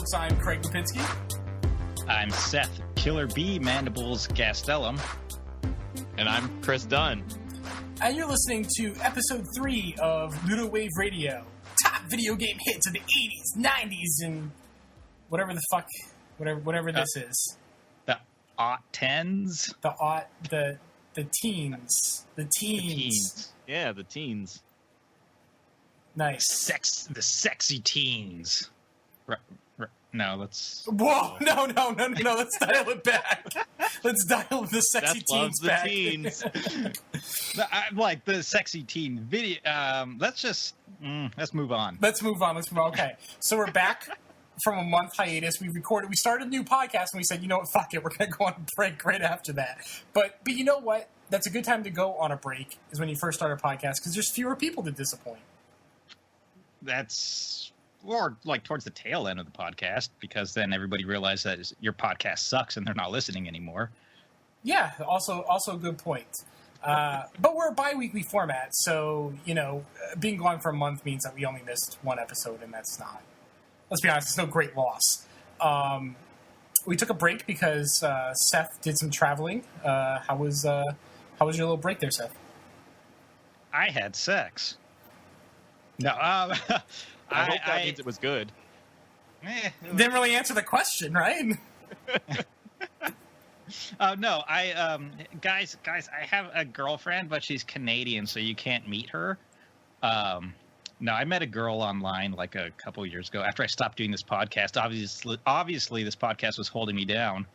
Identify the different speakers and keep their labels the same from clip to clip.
Speaker 1: folks. I'm Craig Lipinski.
Speaker 2: I'm Seth, Killer Bee Mandibles Gastelum.
Speaker 3: And I'm Chris Dunn.
Speaker 1: And you're listening to episode 3 of Ludowave Radio. Top video game hits of the 80s, 90s, and whatever the fuck, whatever this is.
Speaker 2: The aught-tens?
Speaker 1: The teens. The teens.
Speaker 3: Yeah, the teens.
Speaker 1: Nice.
Speaker 2: The sexy teens. No, let's...
Speaker 1: Whoa! No, let's dial it back. Let's dial the sexy
Speaker 3: Seth
Speaker 1: teens
Speaker 3: loves the
Speaker 1: back.
Speaker 3: teens.
Speaker 2: I like the sexy teen video. Let's move on.
Speaker 1: Let's move on. Okay. So we're back from a month hiatus. We started a new podcast and we said, you know what, fuck it. We're going to go on a break right after that. But you know what? That's a good time to go on a break is when you first start a podcast because there's fewer people to disappoint.
Speaker 2: Or like towards the tail end of the podcast, because then everybody realizes that your podcast sucks and they're not listening anymore. Yeah,
Speaker 1: also a good point. But we're a bi-weekly format, so, being gone for a month means that we only missed one episode, and that's not, let's be honest, it's no great loss. We took a break because Seth did some traveling. How was your little break there, Seth?
Speaker 2: I had sex. No,
Speaker 3: I hope that means it was good.
Speaker 1: Didn't really answer the question, right?
Speaker 2: No, guys, I have a girlfriend, but she's Canadian, so you can't meet her. No, I met a girl online like a couple years ago after I stopped doing this podcast. Obviously, this podcast was holding me down.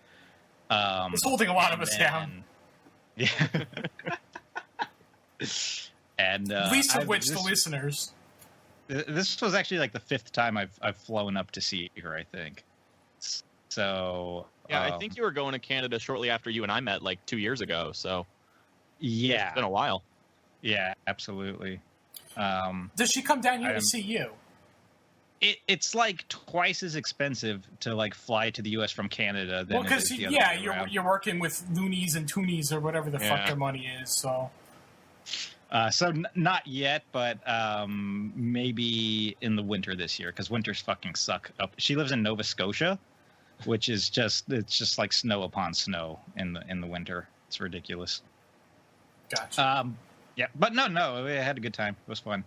Speaker 1: It's holding a lot of us down.
Speaker 2: Yeah. And
Speaker 1: least of which the listeners.
Speaker 2: This was actually like the 5th time I've flown up to see her, I think. So
Speaker 3: yeah, I think you were going to Canada shortly after you and I met, like 2 years ago. So
Speaker 2: yeah,
Speaker 3: it's been a while.
Speaker 2: Yeah, absolutely.
Speaker 1: Does she come down here to see you?
Speaker 2: It's like twice as expensive to like fly to the U.S. from Canada. Than
Speaker 1: because you're working with loonies and toonies or whatever the fuck their money is. So.
Speaker 2: So not yet, but maybe in the winter this year, because winters fucking suck up. She lives in Nova Scotia, which is just like snow upon snow in the winter. It's ridiculous.
Speaker 1: Gotcha.
Speaker 2: Yeah, but no, we had a good time. It was fun.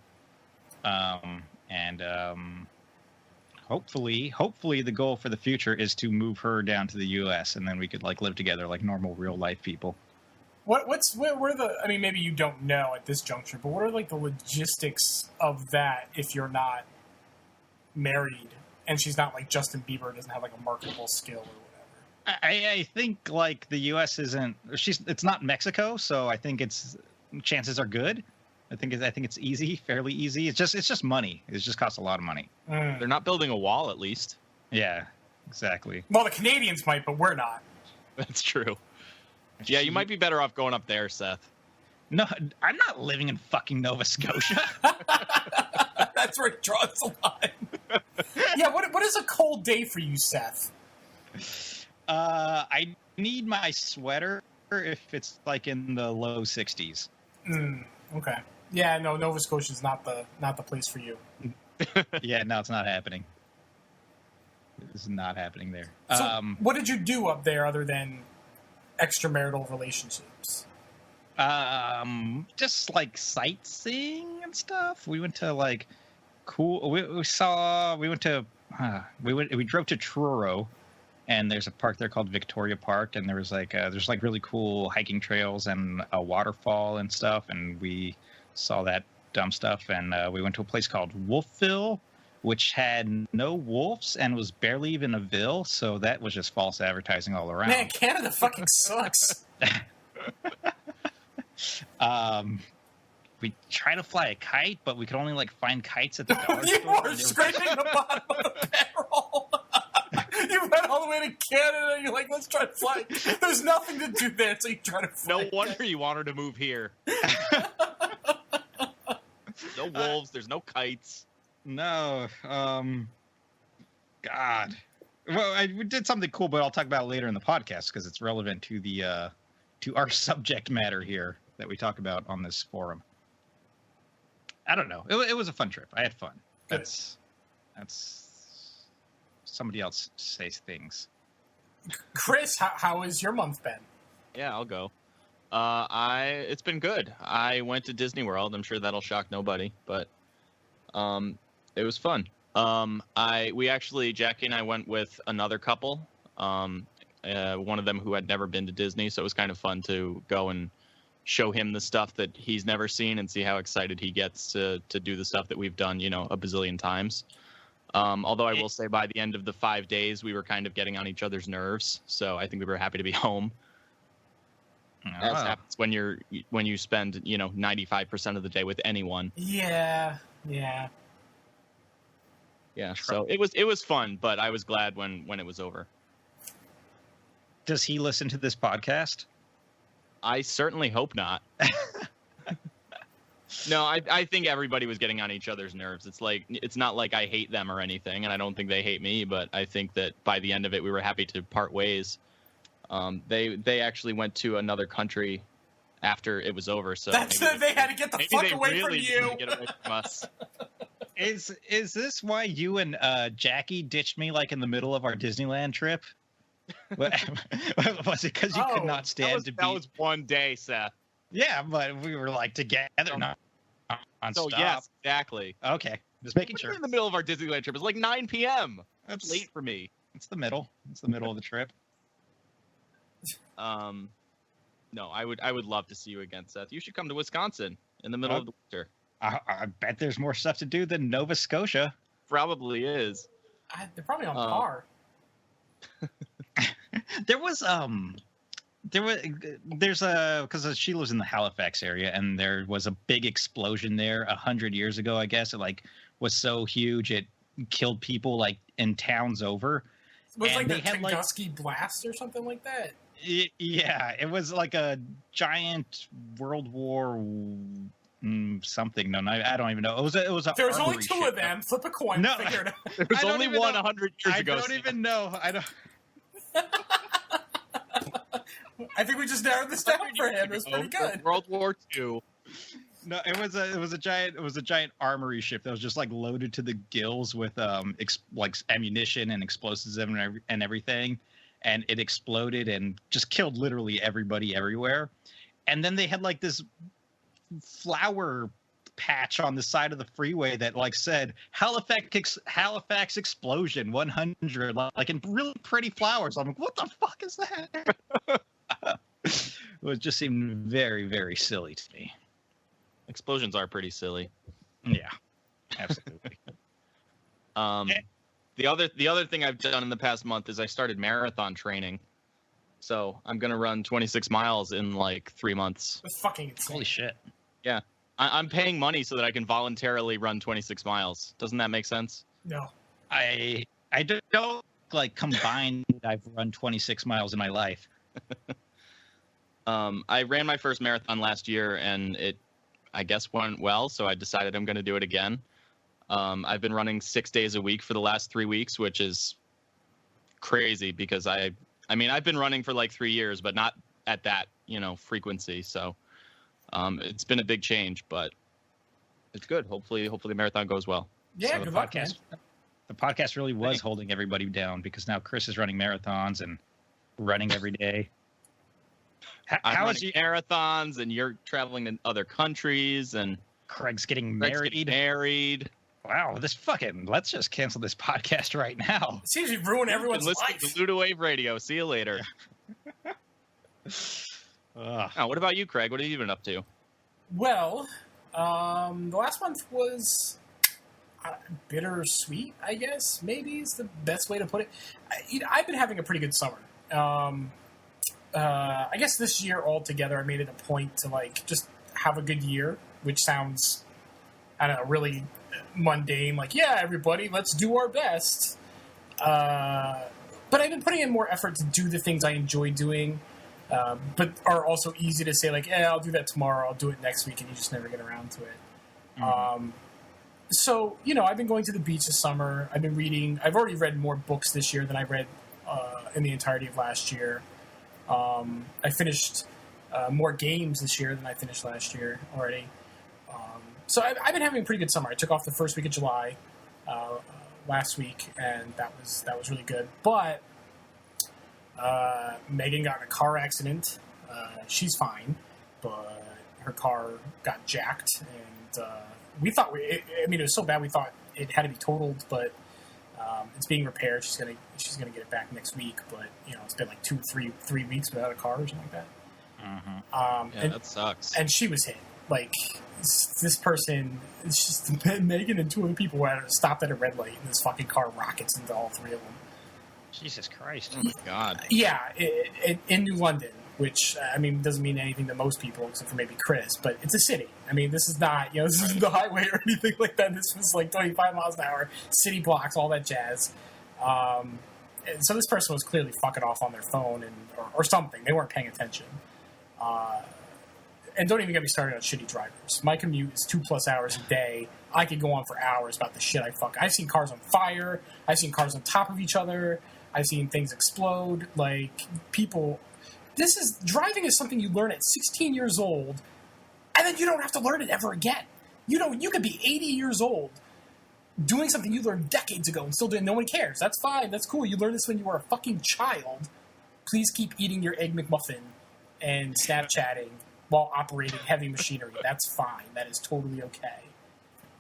Speaker 2: Hopefully the goal for the future is to move her down to the U.S. and then we could like live together like normal real life people.
Speaker 1: What are the? I mean, maybe you don't know at this juncture, but what are like the logistics of that if you're not married and she's not like Justin Bieber, doesn't have like a marketable skill or whatever?
Speaker 2: I think like the U.S. it's not Mexico, so I think chances are good. I think it's easy, fairly easy. It's just money. It just costs a lot of money.
Speaker 3: They're not building a wall, at least.
Speaker 2: Yeah, exactly.
Speaker 1: Well, the Canadians might, but we're not.
Speaker 3: That's true. Yeah, you might be better off going up there, Seth.
Speaker 2: No, I'm not living in fucking Nova Scotia.
Speaker 1: That's where it draws the line. Yeah, what is a cold day for you, Seth?
Speaker 2: I need my sweater if it's like in the low 60s.
Speaker 1: Okay. Yeah, no, Nova Scotia's not the place for you.
Speaker 2: Yeah, no, it's not happening. It's not happening there.
Speaker 1: So, what did you do up there other than extramarital relationships?
Speaker 2: Just like sightseeing and stuff. We went to like cool. We drove to Truro, and there's a park there called Victoria Park, and there's really cool hiking trails and a waterfall and stuff, and we saw that dumb stuff. And we went to a place called Wolfville, which had no wolves and was barely even a ville, so that was just false advertising all around.
Speaker 1: Man, Canada fucking sucks.
Speaker 2: We tried to fly a kite, but we could only like find kites at the dollar store.
Speaker 1: You are scraping the bottom of the barrel. You went all the way to Canada, and you're like, let's try to fly. There's nothing to do there, so you try to fly.
Speaker 3: No wonder you want her to move here. No wolves, there's no kites.
Speaker 2: No, God. Well, we did something cool, but I'll talk about it later in the podcast because it's relevant to the to our subject matter here that we talk about on this forum. I don't know. It was a fun trip. I had fun. That's somebody else say things.
Speaker 1: Chris, how has your month been?
Speaker 3: Yeah, I'll go. It's been good. I went to Disney World. I'm sure that'll shock nobody, but it was fun. Jackie and I went with another couple. One of them who had never been to Disney, so it was kind of fun to go and show him the stuff that he's never seen and see how excited he gets to do the stuff that we've done, a bazillion times. Although I will say by the end of the 5 days, we were kind of getting on each other's nerves, so I think we were happy to be home. As happens when you spend 95% of the day with anyone.
Speaker 1: Yeah.
Speaker 3: So it was fun, but I was glad when it was over.
Speaker 2: Does he listen to this podcast?
Speaker 3: I certainly hope not. No, I think everybody was getting on each other's nerves. It's not like I hate them or anything, and I don't think they hate me, but I think that by the end of it, we were happy to part ways. They actually went to another country after it was over, so
Speaker 1: they had to get the fuck away from you.
Speaker 3: Get away from us.
Speaker 2: Is this why you and Jackie ditched me like in the middle of our Disneyland trip? Was it because you could not stand to be?
Speaker 3: That was one day, Seth.
Speaker 2: Yeah, but we were like together, not on
Speaker 3: so
Speaker 2: stop.
Speaker 3: Yes, exactly.
Speaker 2: Okay, just making sure.
Speaker 3: We were in the middle of our Disneyland trip. It was like 9 p.m. That's late for me.
Speaker 2: It's the middle. It's the middle of the trip.
Speaker 3: No, I would love to see you again, Seth. You should come to Wisconsin in the middle of the winter.
Speaker 2: I bet there's more stuff to do than Nova Scotia.
Speaker 3: Probably is.
Speaker 1: They're probably on par.
Speaker 2: There's because she lives in the Halifax area, and there was a big explosion there 100 years ago. I guess it was so huge it killed people like in towns over.
Speaker 1: It was like the Tunguska blast or something like that.
Speaker 2: Yeah, it was like a giant World War something. No, I don't even know. It was
Speaker 1: there was only two of them. Flip a coin.
Speaker 2: No,
Speaker 1: figure it out.
Speaker 3: There was only one 100 years ago.
Speaker 2: I don't even know. I don't.
Speaker 1: I think we just narrowed this down for him. It was pretty good.
Speaker 3: World War II.
Speaker 2: No, it was a giant armory ship that was just like loaded to the gills with like ammunition and explosives and everything, and it exploded and just killed literally everybody everywhere. And then they had like this flower patch on the side of the freeway that like said Halifax explosion 100, like in really pretty flowers. I'm like, what the fuck is that? It just seemed very, very silly to me.
Speaker 3: Explosions are pretty silly.
Speaker 2: Yeah, absolutely.
Speaker 3: The other thing I've done in the past month is I started marathon training. So I'm gonna run 26 miles in like 3 months.
Speaker 1: That's fucking insane.
Speaker 2: Holy shit.
Speaker 3: Yeah, I'm paying money so that I can voluntarily run 26 miles. Doesn't that make sense?
Speaker 1: No.
Speaker 2: I don't like combined. I've run 26 miles in my life.
Speaker 3: I ran my first marathon last year, and it, I guess, went well. So I decided I'm going to do it again. I've been running 6 days a week for the last 3 weeks, which is crazy because I mean, I've been running for like 3 years, but not at that, frequency. So it's been a big change, but it's good. Hopefully the marathon goes well.
Speaker 1: Yeah,
Speaker 2: so
Speaker 1: good luck, man.
Speaker 2: The podcast really was holding everybody down because now Chris is running marathons and running every day.
Speaker 3: How is marathons, and you're traveling to other countries, and
Speaker 2: Craig's getting married. Wow, let's just cancel this podcast right now.
Speaker 1: It seems you've ruined everyone's life.
Speaker 3: Listen to Ludowave Radio. See you later. What about you, Craig? What have you been up to?
Speaker 1: Well, the last month was bittersweet, I guess, maybe is the best way to put it. I've been having a pretty good summer. I guess this year altogether, I made it a point to like just have a good year, which sounds, I don't know, really mundane. Like, yeah, everybody, let's do our best. But I've been putting in more effort to do the things I enjoy doing, but are also easy to say like, yeah, I'll do that tomorrow. I'll do it next week, and you just never get around to it. Mm-hmm. So, I've been going to the beach this summer. I've been reading. I've already read more books this year than I read in the entirety of last year. I finished more games this year than I finished last year already. So I've been having a pretty good summer. I took off the first week of July last week, and that was really good. But Megan got in a car accident. She's fine, but her car got jacked, and we thought it was so bad we thought it had to be totaled, but it's being repaired. She's gonna get it back next week, but it's been like 3 weeks without a car or something like that.
Speaker 3: Mm-hmm. That sucks.
Speaker 1: And she was hit. Like this person, it's just Megan and two other people were stopped at a red light, and this fucking car rockets into all three of them.
Speaker 2: Jesus Christ!
Speaker 3: Oh my God.
Speaker 1: Yeah, in New London, which doesn't mean anything to most people except for maybe Chris, but it's a city. This is not this isn't the highway or anything like that. This was like 25 miles an hour, city blocks, all that jazz. And so this person was clearly fucking off on their phone or something. They weren't paying attention. And don't even get me started on shitty drivers. My commute is 2+ hours a day. I could go on for hours about the shit I fuck. I've seen cars on fire. I've seen cars on top of each other. I've seen things explode. Like, people... Driving is something you learn at 16 years old, and then you don't have to learn it ever again. You could be 80 years old doing something you learned decades ago and still doing. No one cares. That's fine. That's cool. You learned this when you were a fucking child. Please keep eating your Egg McMuffin and Snapchatting while operating heavy machinery. That's fine. That is totally okay.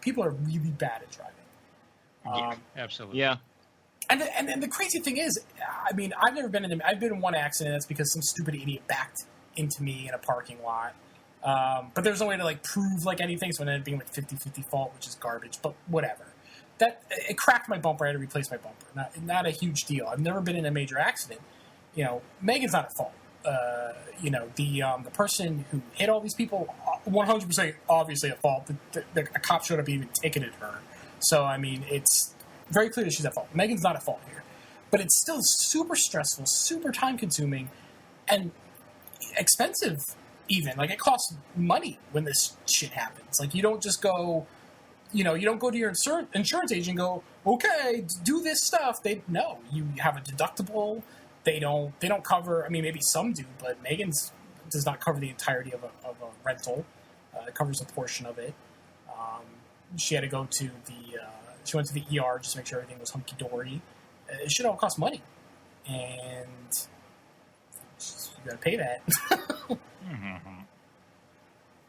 Speaker 1: People are really bad at driving.
Speaker 2: Absolutely.
Speaker 3: Yeah.
Speaker 1: And the crazy thing is, I've never been in. I've been in one accident. That's because some stupid idiot backed into me in a parking lot. But there's no way to prove anything, so it ended up being 50-50 fault, which is garbage. But whatever. It cracked my bumper. I had to replace my bumper. Not a huge deal. I've never been in a major accident. Megan's not at fault. The person who hit all these people, 100% obviously at fault. A cop showed up and even ticketed her. So it's very clear that she's at fault. Megan's not at fault here. But it's still super stressful, super time-consuming, and expensive even. It costs money when this shit happens. You don't just go... you don't go to your insurance agent and go, okay, do this stuff. You have a deductible. They don't cover. Maybe some do, but Megan's does not cover the entirety of a rental. It covers a portion of it. She had to go to she went to the ER just to make sure everything was hunky dory. It should all cost money, and you got to pay that.
Speaker 2: Mm-hmm.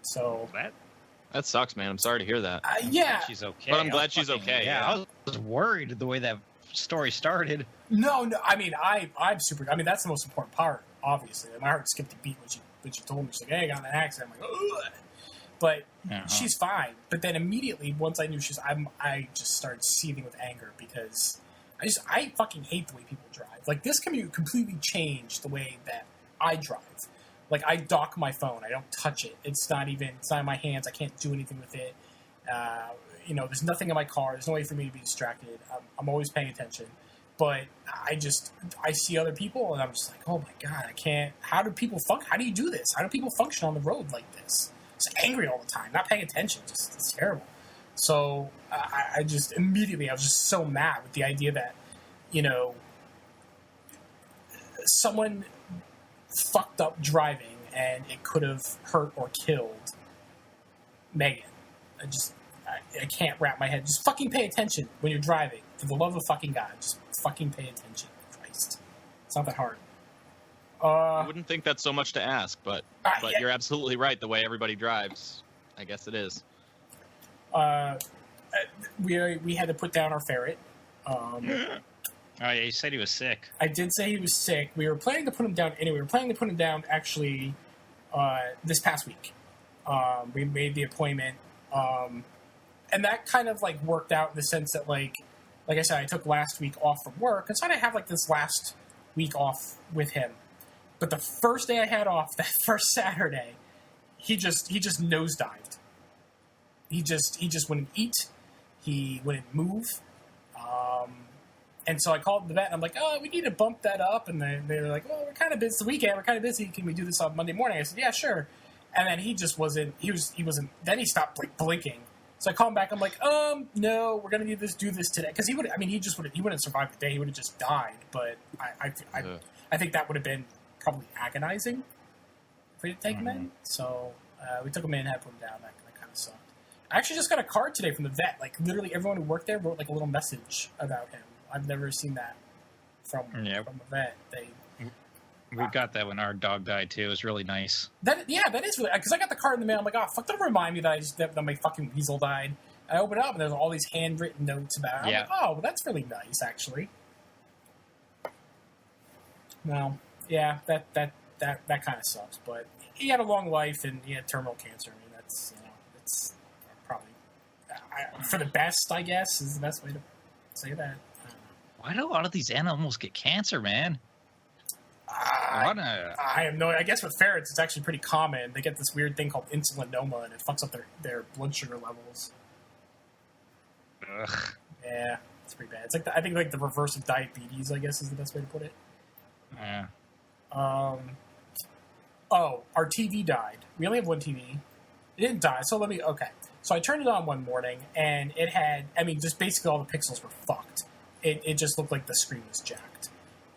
Speaker 1: So
Speaker 3: that sucks, man. I'm sorry to hear that.
Speaker 1: Yeah,
Speaker 2: she's okay.
Speaker 3: But I'm glad she's okay.
Speaker 2: Yeah, I was worried the way that story started.
Speaker 1: No. I'm super. That's the most important part. Obviously, my heart skipped a beat when she told me. She's like, "Hey, I got in an accident." I'm like, "Ugh." But she's fine. But then immediately, once I knew I just started seething with anger because I fucking hate the way people drive. This commute completely changed the way that I drive. I dock my phone. I don't touch it. It's not in my hands. I can't do anything with it. There's nothing in my car. There's no way for me to be distracted. I'm always paying attention. But I see other people, and I'm just like, oh my God, I can't. How do people function? How do you do this? How do people function on the road like this? Just angry all the time, not paying attention. It's terrible. So I just immediately, I was just so mad with the idea that, someone fucked up driving and it could have hurt or killed Megan. I can't wrap my head. Just fucking pay attention when you're driving. For the love of fucking God, just fucking pay attention. Christ. It's not that hard.
Speaker 3: I wouldn't think that's so much to ask, but
Speaker 1: yeah.
Speaker 3: You're absolutely right. The way everybody drives, I guess it is.
Speaker 1: We had to put down our ferret.
Speaker 2: Oh, yeah, you said he was sick.
Speaker 1: I did say he was sick. We were planning to put him down anyway. We were planning to put him down, actually, this past week. We made the appointment. And that kind of, worked out in the sense that, like I said, I took last week off from work. And so I have, this last week off with him. But the first day I had off, that first Saturday, he just nosedived. He just wouldn't eat. He wouldn't move. And so I called the vet, and I'm like, oh, we need to bump that up. And they were like, well, we're kind of busy. It's the weekend. We're kind of busy. Can we do this on Monday morning? I said, yeah, sure. And then he just wasn't, he wasn't, then he stopped, blinking. So I called him back. I'm like, no, we're going to do this today. Because he wouldn't survive the day. He would have just died. But I think that would have been probably agonizing for you to take him in. So we took him in, had to put him down. That kind of sucked. I actually just got a card today from the vet. Like, literally everyone who worked there wrote, like, a little message about him. I've never seen that from a vet.
Speaker 2: We got that when our dog died, too. It was really nice.
Speaker 1: That is really... Because I got the card in the mail. I'm like, oh, fuck, don't remind me that my fucking weasel died. I open it up, and there's all these handwritten notes about it. I'm like, oh, well, that's really nice, actually. Well, yeah, that kind of sucks. But he had a long life, and he had terminal cancer. I mean, that's, it's probably... for the best, I guess, is the best way to say that.
Speaker 2: Why do a lot of these animals get cancer, man?
Speaker 1: I have no... I guess with ferrets, it's actually pretty common. They get this weird thing called insulinoma, and it fucks up their blood sugar levels.
Speaker 2: Ugh.
Speaker 1: Yeah, it's pretty bad. It's like I think like the reverse of diabetes, I guess, is the best way to put it.
Speaker 2: Yeah.
Speaker 1: Oh, our TV died. We only have one TV. It didn't die, so okay. So I turned it on one morning, and it had... I mean, just basically all the pixels were fucked. It just looked like the screen was jacked.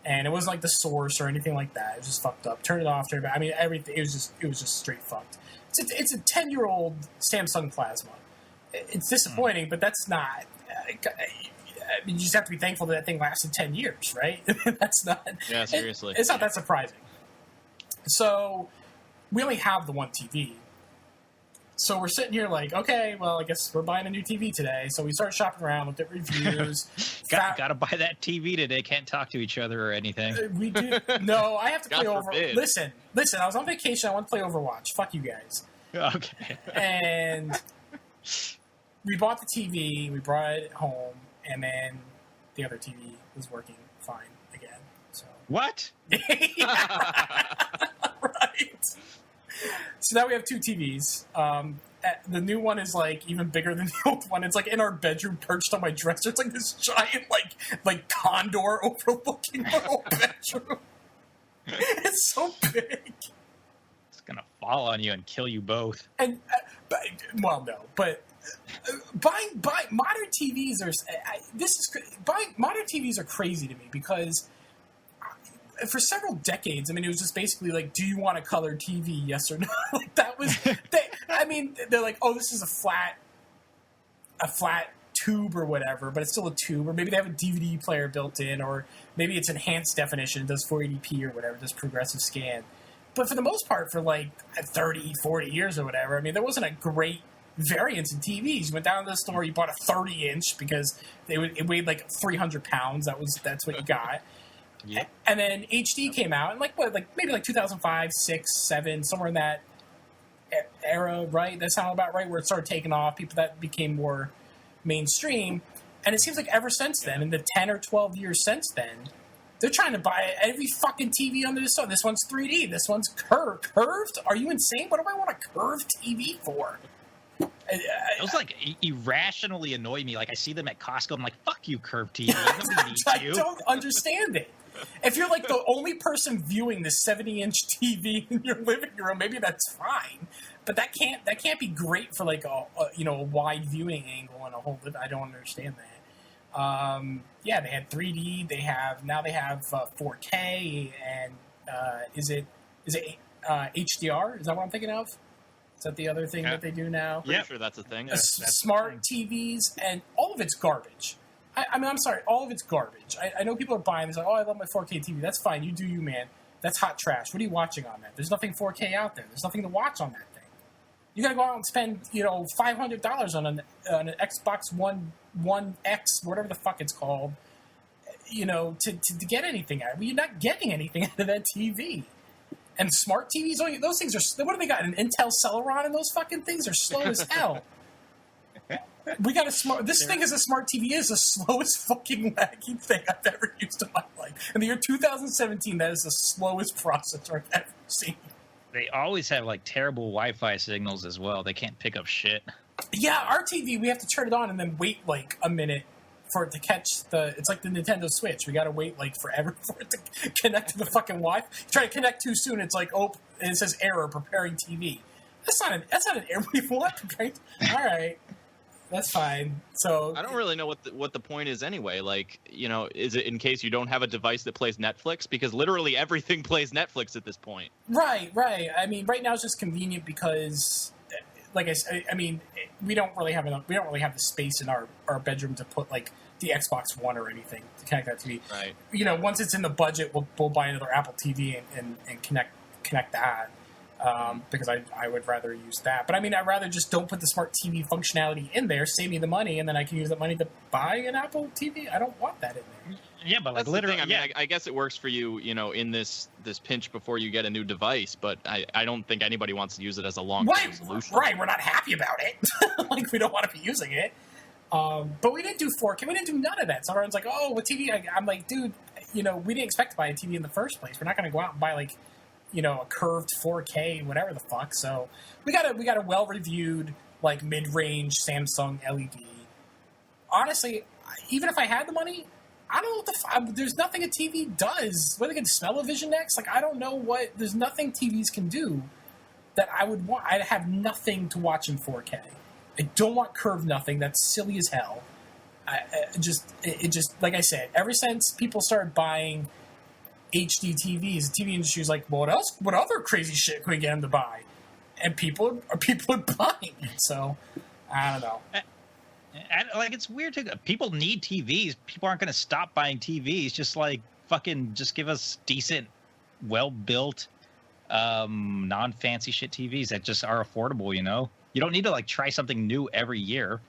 Speaker 1: And it wasn't like the source or anything like that. It was just fucked up. Turn it off, turn it back. I mean, everything. It was just straight fucked. It's a 10-year-old Samsung Plasma. It's disappointing, but that's not... I mean, you just have to be thankful that thing lasted 10 years, right? That's not...
Speaker 3: Yeah, seriously.
Speaker 1: It's not that surprising. So, we only have the one TV. So we're sitting here like, okay, well, I guess we're buying a new TV today. So we start shopping around, looked at reviews.
Speaker 2: Gotta buy that TV today. Can't talk to each other or anything.
Speaker 1: We do. No, I have to play
Speaker 3: forbid.
Speaker 1: Listen, I was on vacation. I want to play Overwatch. Fuck you guys.
Speaker 2: Okay.
Speaker 1: And we bought the TV. We brought it home. And then the other TV was working fine again. So
Speaker 2: What?
Speaker 1: Right. So now we have two TVs. The new one is like even bigger than the old one. It's like in our bedroom, perched on my dresser. It's like this giant like condor overlooking our whole bedroom. It's so big.
Speaker 2: It's gonna fall on you and kill you both.
Speaker 1: And but buying modern TVs are modern TVs are crazy to me because for several decades, I mean, it was just basically like, do you want a color TV? Yes or no? Like that was. They're like, oh, this is a flat tube or whatever, but it's still a tube, or maybe they have a DVD player built in, or maybe it's enhanced definition, it does 480p or whatever, does progressive scan. But for the most part, for like 30, 40 years or whatever, I mean, there wasn't a great variance in TVs. You went down to the store, you bought a 30-inch because it weighed like 300 pounds. That's what you got. Yeah. And then HD came out, and maybe 2005, 6, 7, somewhere in that era, right? That sounded about right, where it started taking off. People that became more mainstream, and it seems like ever since then, in the 10 or 12 years since then, they're trying to buy every fucking TV under the sun. This one's 3D. This one's curved. Curved? Are you insane? What do I want a curved TV for?
Speaker 2: Those irrationally annoy me. Like I see them at Costco. I'm like, "Fuck you, curved TV." Nobody needs you.
Speaker 1: I don't understand it. If you're like the only person viewing this 70-inch TV in your living room, maybe that's fine. But that can't be great for like a wide viewing angle and a whole. I don't understand that. Yeah, they had 3D. They have 4K and is it HDR? Is that what I'm thinking of? Is that the other thing that they do now?
Speaker 3: Yeah, sure, that's a thing.
Speaker 1: Smart TVs, and all of it's garbage. I mean, I'm sorry, all of it's garbage. I know people are buying this, like, oh, I love my 4K TV. That's fine. You do you, man. That's hot trash. What are you watching on that? There's nothing 4K out there. There's nothing to watch on that thing. You got to go out and spend, $500 on an Xbox One X, whatever the fuck it's called, to get anything out of it. Well, you're not getting anything out of that TV. And smart TVs, those things are, what do they got? An Intel Celeron, and those fucking things are slow as hell. We got this thing is a smart TV. Is the slowest fucking laggy thing I've ever used in my life. In the year 2017, that is the slowest processor I've ever seen.
Speaker 2: They always have terrible Wi-Fi signals as well. They can't pick up shit.
Speaker 1: Yeah, our TV, we have to turn it on and then wait a minute for it to catch it's like the Nintendo Switch. We gotta wait forever for it to connect to the fucking Wi-Fi. You try to connect too soon, it's like, oh, and it says error, preparing TV. That's not an error we want. All right. That's fine. So
Speaker 3: I don't really know what the point is anyway. Is it in case you don't have a device that plays Netflix? Because literally everything plays Netflix at this point.
Speaker 1: Right. I mean, right now it's just convenient because, like I mean, we don't really have the space in our bedroom to put like the Xbox One or anything to connect that TV.
Speaker 3: Right.
Speaker 1: You know, once it's in the budget, we'll buy another Apple TV and connect that. Because I would rather use that. But I mean, I'd rather just don't put the smart TV functionality in there, save me the money, and then I can use that money to buy an Apple TV. I don't want that in there.
Speaker 2: Yeah, but like
Speaker 3: That's
Speaker 2: literally,
Speaker 3: the thing. I mean, I guess it works for you, you know, in this pinch before you get a new device. But I don't think anybody wants to use it as a long-term solution.
Speaker 1: Right, we're not happy about it. Like, we don't want to be using it. But we didn't do 4K. We didn't do none of that. So everyone's like, oh, what TV? I'm like, dude, you know, we didn't expect to buy a TV in the first place. We're not going to go out and buy, like, you know, a curved 4K, whatever the fuck. So we got a well-reviewed, like, mid-range Samsung LED. Honestly, even if I had the money, I don't know what there's nothing a TV does. Whether they can smell-o-vision next, like, I don't know what. There's nothing TVs can do that I would want. I'd have nothing to watch in 4K. I don't want curved nothing. That's silly as hell. It just like I said, ever since people started buying HD TVs, the TV industry is like, well, what else? What other crazy shit can we get them to buy? And people are buying it. So I don't know.
Speaker 2: Like, it's weird to people need TVs. People aren't going to stop buying TVs. Just like fucking, just give us decent, well built, non-fancy shit TVs that just are affordable. You know, you don't need to like try something new every year.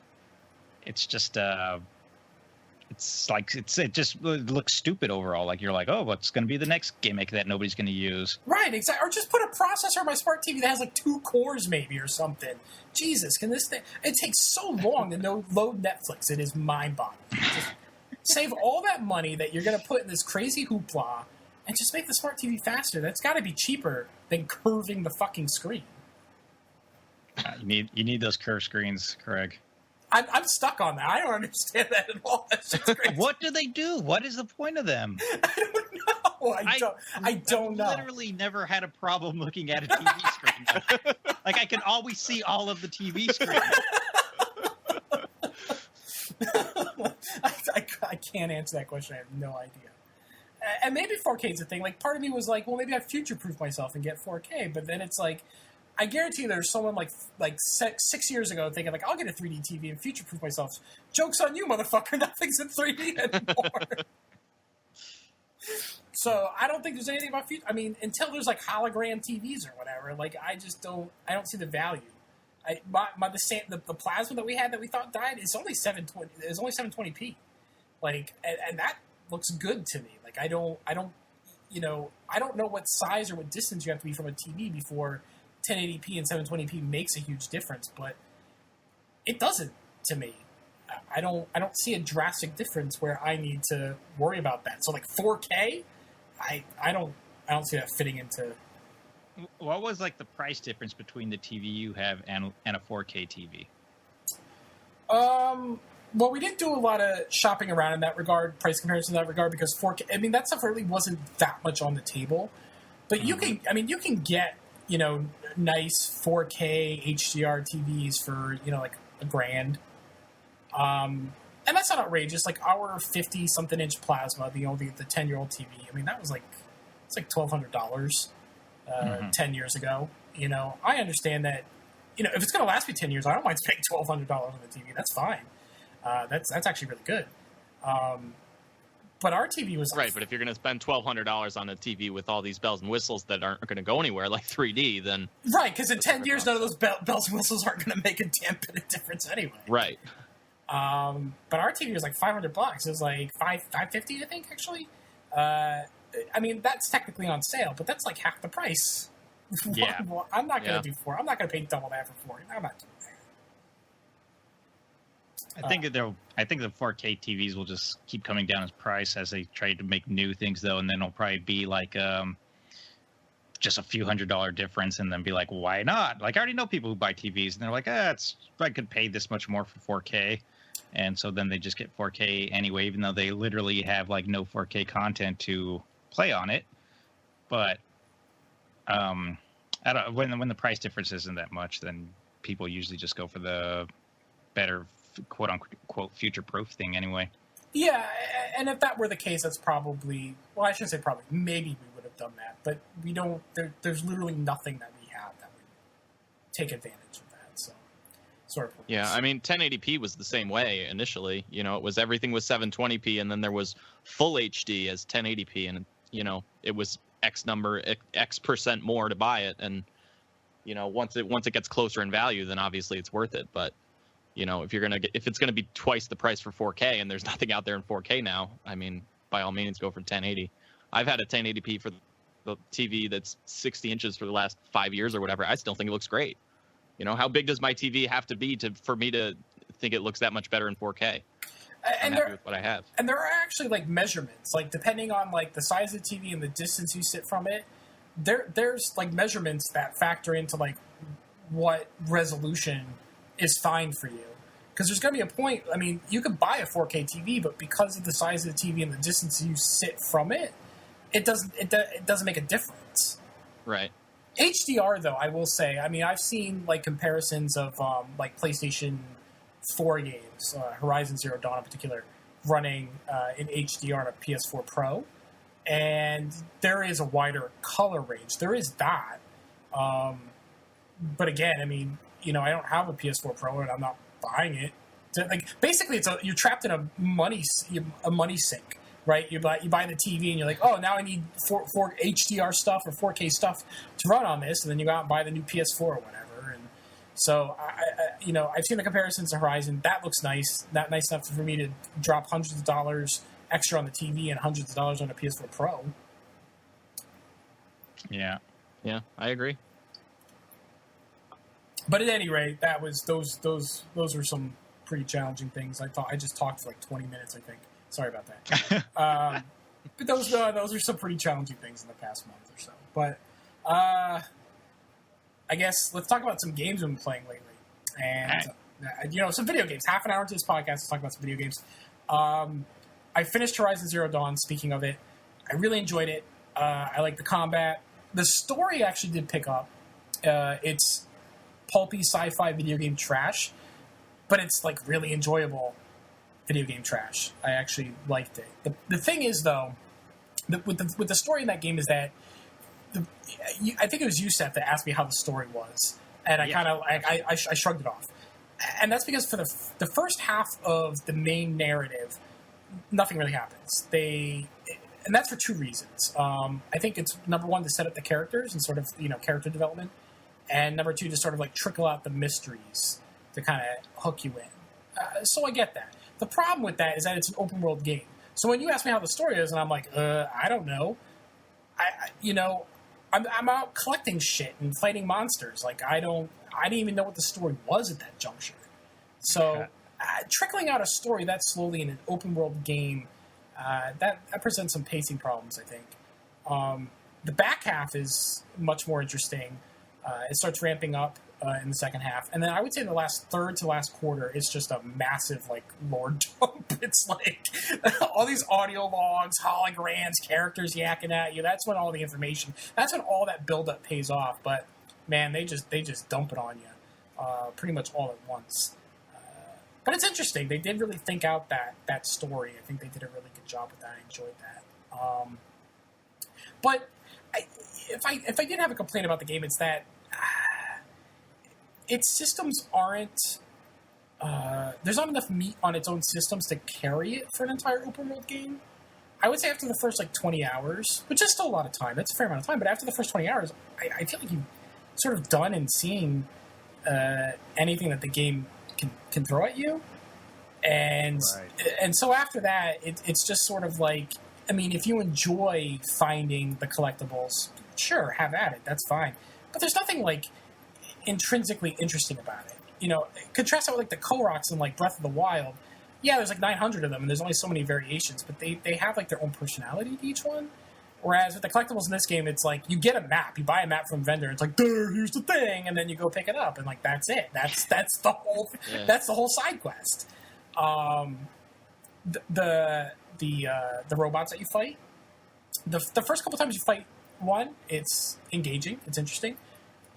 Speaker 2: It's just it's like it just looks stupid overall. Like, you're like, oh, what's going to be the next gimmick that nobody's going to use? Right,
Speaker 1: exactly. Or just put a processor on my smart TV that has like 2 cores maybe or something. Jesus, can this thing? It takes so long to load Netflix. It is mind-boggling. Just save all that money that you're going to put in this crazy hoopla and just make the smart TV faster. That's got to be cheaper than curving the fucking screen.
Speaker 2: You need those curved screens, Craig.
Speaker 1: I'm stuck on that. I don't understand that at all. That's just crazy.
Speaker 2: What do they do? What is the point of them?
Speaker 1: I don't know. I don't know.
Speaker 2: I've literally never had a problem looking at a TV screen. Like, I can always see all of the TV screen.
Speaker 1: I can't answer that question. I have no idea. And maybe 4K is a thing. Like, part of me was like, well, maybe I future-proof myself and get 4K. But then it's like, I guarantee you there's someone like 6 years ago thinking like, I'll get a 3D TV and future-proof myself. Joke's on you, motherfucker. Nothing's in 3D anymore. So I don't think there's anything about future. I mean, until there's like hologram TVs or whatever, like, I don't see the value. The plasma that we had that we thought died is only 720. It's only 720p. Like, and that looks good to me. Like, I don't know what size or what distance you have to be from a TV before 1080p and 720p makes a huge difference, but it doesn't to me. I don't see a drastic difference where I need to worry about that. So like 4K, I don't see that fitting into.
Speaker 2: What was like the price difference between the TV you have and a 4K TV?
Speaker 1: Well, we didn't do a lot of shopping around in that regard, price comparison in that regard, because 4K. I mean, that stuff really wasn't that much on the table. But you can get, you know, nice 4K HDR TVs for, you know, like $1,000. And that's not outrageous. Like, our 50-something inch plasma, the 10-year-old TV, I mean, that was like, it's like $1,200 10 years ago. You know, I understand that, you know, if it's going to last me 10 years, I don't mind spending $1,200 on the TV. That's fine. That's actually really good. But our TV was
Speaker 3: right. But if you're going to spend $1,200 on a TV with all these bells and whistles that aren't going to go anywhere, like 3D, then
Speaker 1: right, because in 10 years, none of those bells and whistles aren't going to make a damn bit of difference anyway.
Speaker 3: Right.
Speaker 1: But our TV was like $500. It was like $550, I think, actually. I mean, that's technically on sale, but that's like half the price.
Speaker 2: Yeah.
Speaker 1: I'm not going to do 4. I'm not going to pay double that for 4. I'm not doing that.
Speaker 2: I think the 4K TVs will just keep coming down in price as they try to make new things, though, and then it'll probably be like just a few $100 difference, and then be like, why not? Like, I already know people who buy TVs, and they're like, I could pay this much more for 4K, and so then they just get 4K anyway, even though they literally have like no 4K content to play on it. But I don't. When the price difference isn't that much, then people usually just go for the better, quote unquote, future-proof thing anyway.
Speaker 1: Yeah, and if that were the case, that's probably, well, I shouldn't say probably, maybe we would have done that, but we don't, there's literally nothing that we have that would take advantage of that, so. sort of.
Speaker 3: Yeah, I mean, 1080p was the same way initially. You know, everything was 720p, and then there was full HD as 1080p, and you know, it was X percent more to buy it, and you know, once it gets closer in value, then obviously it's worth it. But you know, if it's gonna be twice the price for 4K, and there's nothing out there in 4K now, I mean, by all means, go for 1080. I've had a 1080p for the TV that's 60 inches for the last 5 years or whatever. I still think it looks great. You know, how big does my TV have to be for me to think it looks that much better in 4K? I'm happy with what I have.
Speaker 1: And there are actually like measurements, like depending on like the size of the TV and the distance you sit from it, there's like measurements that factor into like what resolution is fine for you. Because there's going to be a point, I mean, you could buy a 4K TV, but because of the size of the TV and the distance you sit from it, it doesn't make a difference.
Speaker 3: Right.
Speaker 1: HDR, though, I will say, I mean, I've seen like comparisons of like PlayStation 4 games, Horizon Zero Dawn in particular, running in HDR on a PS4 Pro, and there is a wider color range. There is that, but again, I mean, you know, I don't have a PS4 Pro, and I'm not buying it. Like, basically, you're trapped in a money sink. Right, you buy the TV and you're like, oh, now I need 4 HDR stuff or 4K stuff to run on this, and then you go out and buy the new PS4 or whatever. And so, you know, I've seen the comparisons to Horizon. That looks nice, not nice enough for me to drop hundreds of dollars extra on the TV and hundreds of dollars on a PS4 Pro.
Speaker 3: Yeah, I agree.
Speaker 1: But at any rate, that was those were some pretty challenging things. I just talked for like 20 minutes, I think. Sorry about that. But those are some pretty challenging things in the past month or so. But I guess let's talk about some games we've been playing lately. And, you know, some video games. Half an hour into this podcast, let's talk about some video games. I finished Horizon Zero Dawn, speaking of it. I really enjoyed it. I like the combat. The story actually did pick up. It's pulpy sci-fi video game trash, but it's, like, really enjoyable video game trash. I actually liked it. The thing is, though, with the story in that game is that I think it was you, Seth, that asked me how the story was, and I kind of I shrugged it off, and that's because for the first half of the main narrative, nothing really happens. And that's for two reasons. I think it's number one, to set up the characters and sort of, you know, character development, and number two, to sort of like trickle out the mysteries to kind of hook you in. So I get that. The problem with that is that it's an open world game. So when you ask me how the story is, and I'm like, I don't know. I'm out collecting shit and fighting monsters. Like, I didn't even know what the story was at that juncture. So trickling out a story that slowly in an open world game, that presents some pacing problems, I think. The back half is much more interesting. It starts ramping up in the second half, and then I would say the last third to last quarter is just a massive like lore dump. It's like all these audio logs, holograms, characters yakking at you. That's when all the information, that's when all that buildup pays off. But man, they just dump it on you pretty much all at once. But it's interesting. They did really think out that story. I think they did a really good job with that. I enjoyed that. But if I did have a complaint about the game, it's that its systems aren't... there's not enough meat on its own systems to carry it for an entire open world game. I would say after the first, 20 hours, which is still a lot of time. That's a fair amount of time. But after the first 20 hours, I feel like you've sort of done and seen anything that the game can throw at you. And so after that, it's just sort of like... I mean, if you enjoy finding the collectibles, sure, have at it. That's fine. But there's nothing, intrinsically interesting about it. You know, contrast that with, the Koroks in, Breath of the Wild. Yeah, there's, 900 of them, and there's only so many variations, but they have, their own personality to each one. Whereas with the collectibles in this game, it's you get a map. You buy a map from a vendor, it's there, here's the thing, and then you go pick it up, and, that's it. That's the whole that's the whole side quest. The robots that you fight, the first couple times you fight one, it's engaging, it's interesting.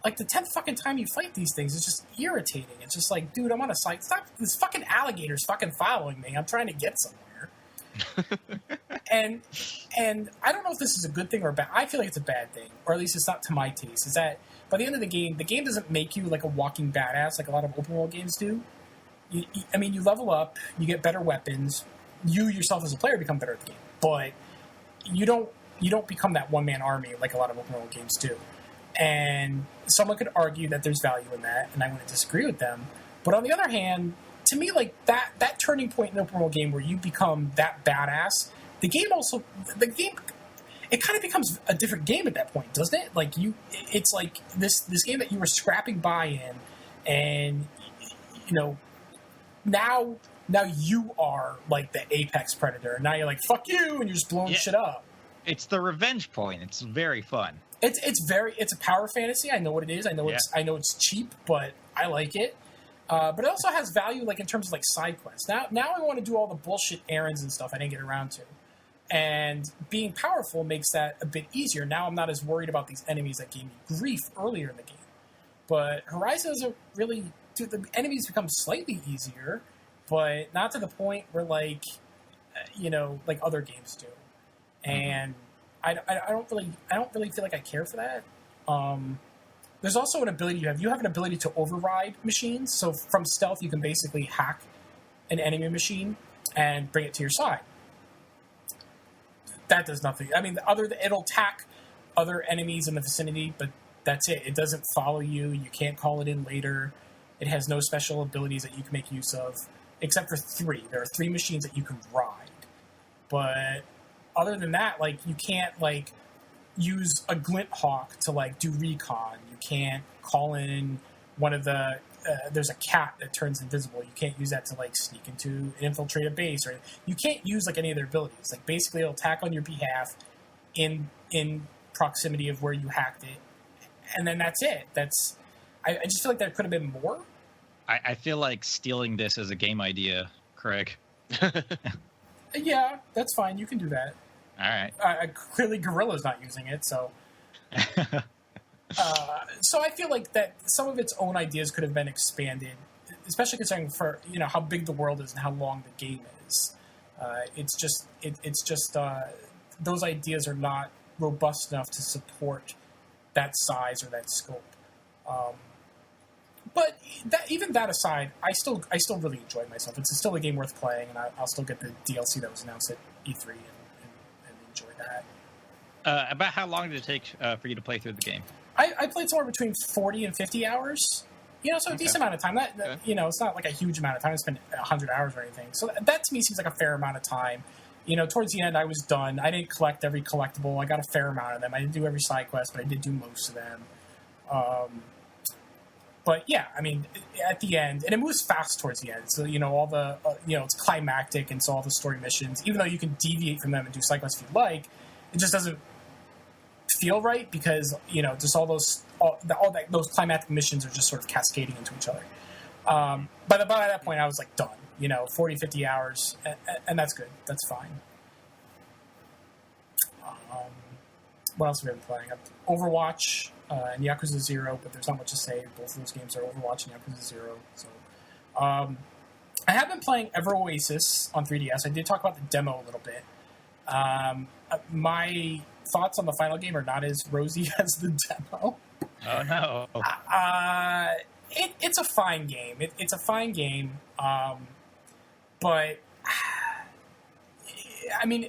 Speaker 1: The 10th fucking time you fight these things, it's just irritating. It's just dude, I'm on a site. Stop! This fucking alligator's fucking following me. I'm trying to get somewhere. and I don't know if this is a good thing or a bad. I feel like it's a bad thing, or at least it's not to my taste. Is that by the end of the game doesn't make you like a walking badass like a lot of open world games do. I mean, you level up, you get better weapons, you yourself as a player become better at the game, but you don't become that one man army like a lot of open world games do. And someone could argue that there's value in that, and I wouldn't disagree with them. But on the other hand, to me, like that turning point in an open world game where you become that badass, the game it kind of becomes a different game at that point, doesn't it? Like it's like this game that you were scrapping by in, and you know, now you are like the apex predator. Now you're like, fuck you, and you're just blowing shit up.
Speaker 2: It's the revenge point. It's very fun.
Speaker 1: It's a power fantasy. I know what it is. I know it's cheap, but I like it. But it also has value, like in terms of like side quests. Now I want to do all the bullshit errands and stuff I didn't get around to. And being powerful makes that a bit easier. Now I'm not as worried about these enemies that gave me grief earlier in the game. But Horizon doesn't really do. The enemies become slightly easier, but not to the point where like like other games do. And I don't really feel like I care for that. There's also an ability you have an ability to override machines. So from stealth, you can basically hack an enemy machine and bring it to your side. That does nothing. I mean, it'll attack other enemies in the vicinity, but that's it. It doesn't follow you. You can't call it in later. It has no special abilities that you can make use of, except for 3. There are 3 machines that you can ride. But other than that, like, you can't, like, use a glint hawk to, like, do recon. You can't call in one of the... there's a cat that turns invisible. You can't use that to, like, sneak into and infiltrate a base. Or you can't use, like, any of their abilities. Like, basically, it'll attack on your behalf in proximity of where you hacked it. And then that's it. I just feel like there could have been more.
Speaker 2: I feel like stealing this as a game idea, Craig.
Speaker 1: Yeah, that's fine. You can do that.
Speaker 2: All right.
Speaker 1: Clearly, Guerrilla's not using it, so... so I feel like that some of its own ideas could have been expanded, especially considering for how big the world is and how long the game is. It's just those ideas are not robust enough to support that size or that scope. But even that aside, I still really enjoyed myself. It's still a game worth playing, and I'll still get the DLC that was announced at E3 and enjoy that.
Speaker 2: About how long did it take for you to play through the game?
Speaker 1: I played somewhere between 40 and 50 hours. So a decent amount of time. It's not like a huge amount of time. I spent 100 hours or anything. So that to me seems like a fair amount of time. Towards the end, I was done. I didn't collect every collectible. I got a fair amount of them. I didn't do every side quest, but I did do most of them. But yeah, I mean, at the end, and it moves fast towards the end. So, all the, it's climactic, and so all the story missions, even though you can deviate from them and do side quests if you like, it just doesn't feel right because, just those climactic missions are just sort of cascading into each other. But by that point, I was like done. 40, 50 hours, and that's good. That's fine. What else have we been playing? Overwatch and Yakuza 0, but there's not much to say. Both of those games are Overwatch and Yakuza 0. So, I have been playing Ever Oasis on 3DS. I did talk about the demo a little bit. My thoughts on the final game are not as rosy as the demo.
Speaker 2: Oh, no.
Speaker 1: It's a fine game. It's a fine game. But I mean,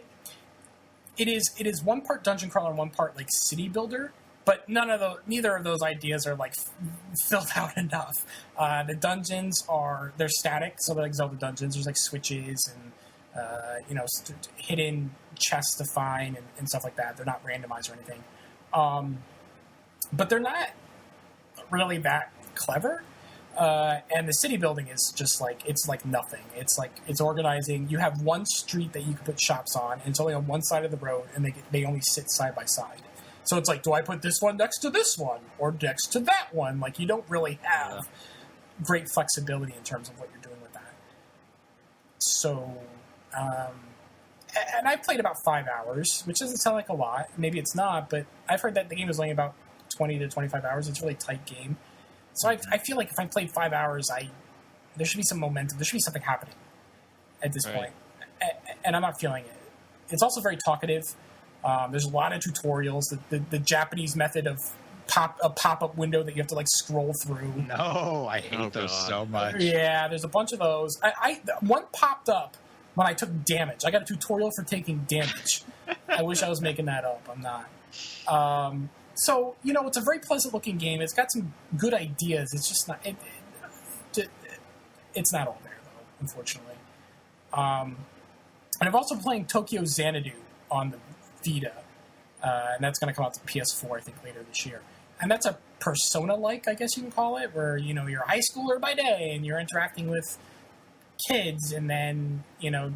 Speaker 1: it is one part dungeon crawler and one part like city builder. But neither of those ideas are like filled out enough. The dungeons they're static, so they're like Zelda dungeons. There's like switches and hidden chests to find and stuff like that. They're not randomized or anything. But they're not really that clever. And the city building is just like, it's like nothing. It's organizing. You have one street that you can put shops on, and it's only on one side of the road, and they only sit side by side. So it's like, do I put this one next to this one or next to that one? Like, you don't really have great flexibility in terms of what you're doing with that. So, and I played about 5 hours, which doesn't sound like a lot. Maybe it's not, but I've heard that the game is only about 20 to 25 hours. It's a really tight game. So I feel like if I played 5 hours, there should be some momentum. There should be something happening at this point. And I'm not feeling it. it's also very talkative. There's a lot of tutorials. The Japanese method of a pop-up window that you have to like scroll through.
Speaker 2: No, I hate those so much.
Speaker 1: Yeah, there's a bunch of those. One popped up when I took damage. I got a tutorial for taking damage. I wish I was making that up. I'm not. So, it's a very pleasant-looking game. It's got some good ideas. It's just not... It's not all there, though, unfortunately. And I'm also playing Tokyo Xanadu on the Vita. And that's going to come out to PS4, I think, later this year. And that's a Persona-like, I guess you can call it, where, you're a high schooler by day and you're interacting with kids, and then,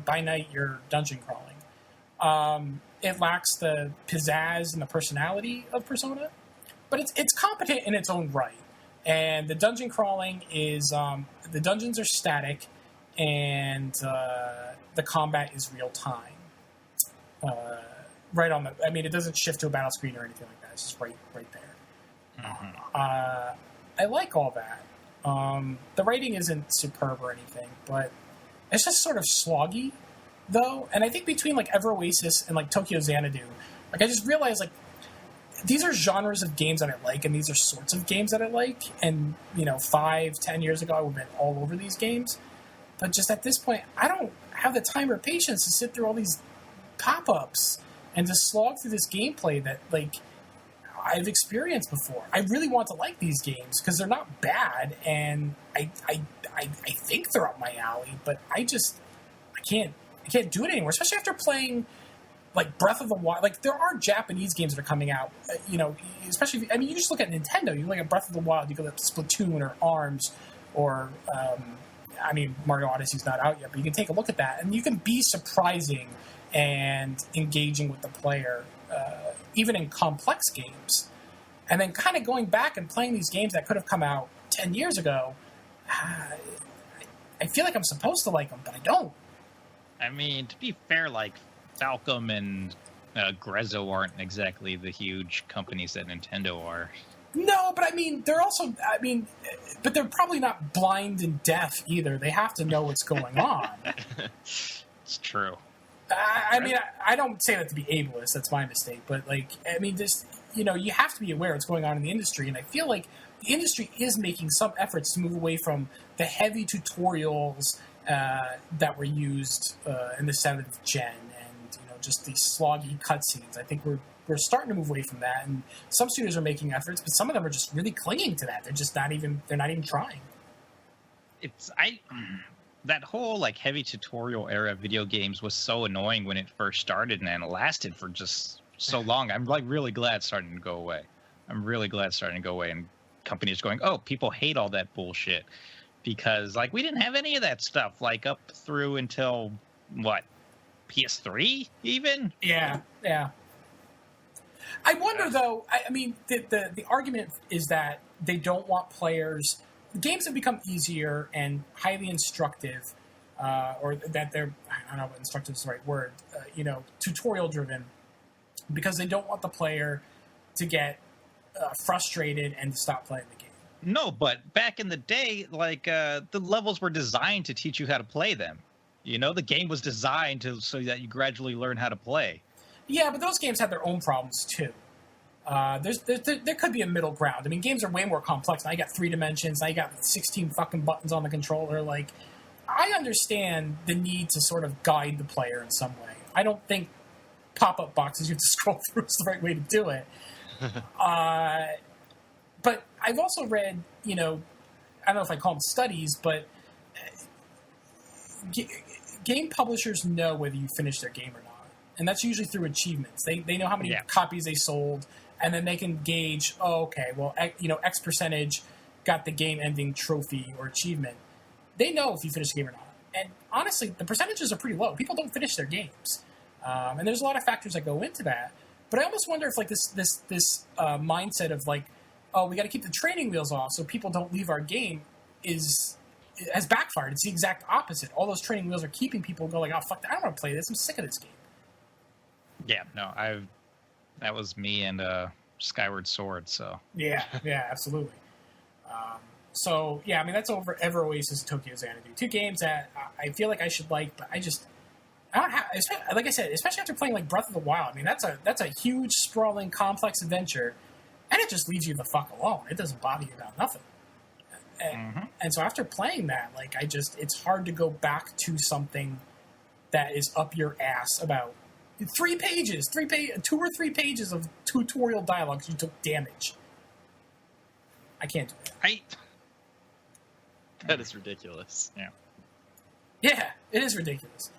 Speaker 1: by night you're dungeon crawling. It lacks the pizzazz and the personality of Persona, but it's competent in its own right. And the dungeon crawling is the dungeons are static, and the combat is real time. Right on the. I mean, it doesn't shift to a battle screen or anything like that. It's just right there. I like all that. The writing isn't superb or anything, but it's just sort of sloggy, though. And I think between like Ever Oasis and like Tokyo Xanadu, like I just realized like these are genres of games that I like, and these are sorts of games that I like. And 5-10 years ago, I would have been all over these games. But just at this point, I don't have the time or patience to sit through all these pop-ups and to slog through this gameplay that like I've experienced before. I really want to like these games because they're not bad, and I think they're up my alley, but I can't do it anymore, especially after playing like Breath of the Wild. Like there are Japanese games that are coming out, especially you just look at Nintendo, you look at Breath of the Wild, you go to Splatoon or ARMS or Mario Odyssey's not out yet, but you can take a look at that and you can be surprising and engaging with the player, even in complex games. And then kind of going back and playing these games that could have come out 10 years ago, I feel like I'm supposed to like them, but I don't.
Speaker 2: I mean, to be fair, like Falcom and Grezzo aren't exactly the huge companies that Nintendo are.
Speaker 1: No, but they're also, but they're probably not blind and deaf either. They have to know what's going on.
Speaker 2: It's true.
Speaker 1: I don't say that to be ableist. That's my mistake. But you have to be aware of what's going on in the industry. And I feel like the industry is making some efforts to move away from the heavy tutorials that were used in the 7th gen and just these sloggy cutscenes. I think we're starting to move away from that, and some studios are making efforts, but some of them are just really clinging to that. They're just not even trying.
Speaker 2: That whole like heavy tutorial era of video games was so annoying when it first started, and it lasted for just so long. I'm like really glad it's starting to go away. And companies going, oh, people hate all that bullshit, because like we didn't have any of that stuff like up through until what, PS3 even?
Speaker 1: Yeah. I wonder though. The argument is that they don't want players. Games have become easier and highly instructive, or that they're, I don't know if instructive is the right word, tutorial driven, because they don't want the player to get frustrated and to stop playing the game.
Speaker 2: No, but back in the day, like the levels were designed to teach you how to play them. The game was designed so that you gradually learn how to play.
Speaker 1: Yeah, but those games have their own problems too. There could be a middle ground. Games are way more complex. Now you got 3 dimensions. Now you got 16 fucking buttons on the controller. Like, I understand the need to sort of guide the player in some way. I don't think pop-up boxes you have to scroll through is the right way to do it. But I've also read, I don't know if I call them studies, but game publishers know whether you finish their game or not. And that's usually through achievements. They know how many copies they sold, and then they can gauge, X percentage got the game-ending trophy or achievement. They know if you finish the game or not. And honestly, the percentages are pretty low. People don't finish their games. And there's a lot of factors that go into that. But I almost wonder if like this mindset of like, oh, we got to keep the training wheels off so people don't leave our game has backfired. It's the exact opposite. All those training wheels are keeping people going like, oh, fuck that. I don't want to play this. I'm sick of this game.
Speaker 2: Yeah, no, that was me and Skyward Sword, so.
Speaker 1: Yeah, absolutely. That's over Ever Oasis and Tokyo Xanadu. 2 games that I feel like I should like, but I don't have, like I said, especially after playing like Breath of the Wild. I mean, that's a huge, sprawling, complex adventure, and it just leaves you the fuck alone. It doesn't bother you about nothing. And so after playing that, like it's hard to go back to something that is up your ass about 2 or 3 pages of tutorial dialogue. You took damage. I can't do that.
Speaker 3: That is ridiculous.
Speaker 1: Yeah, it is ridiculous.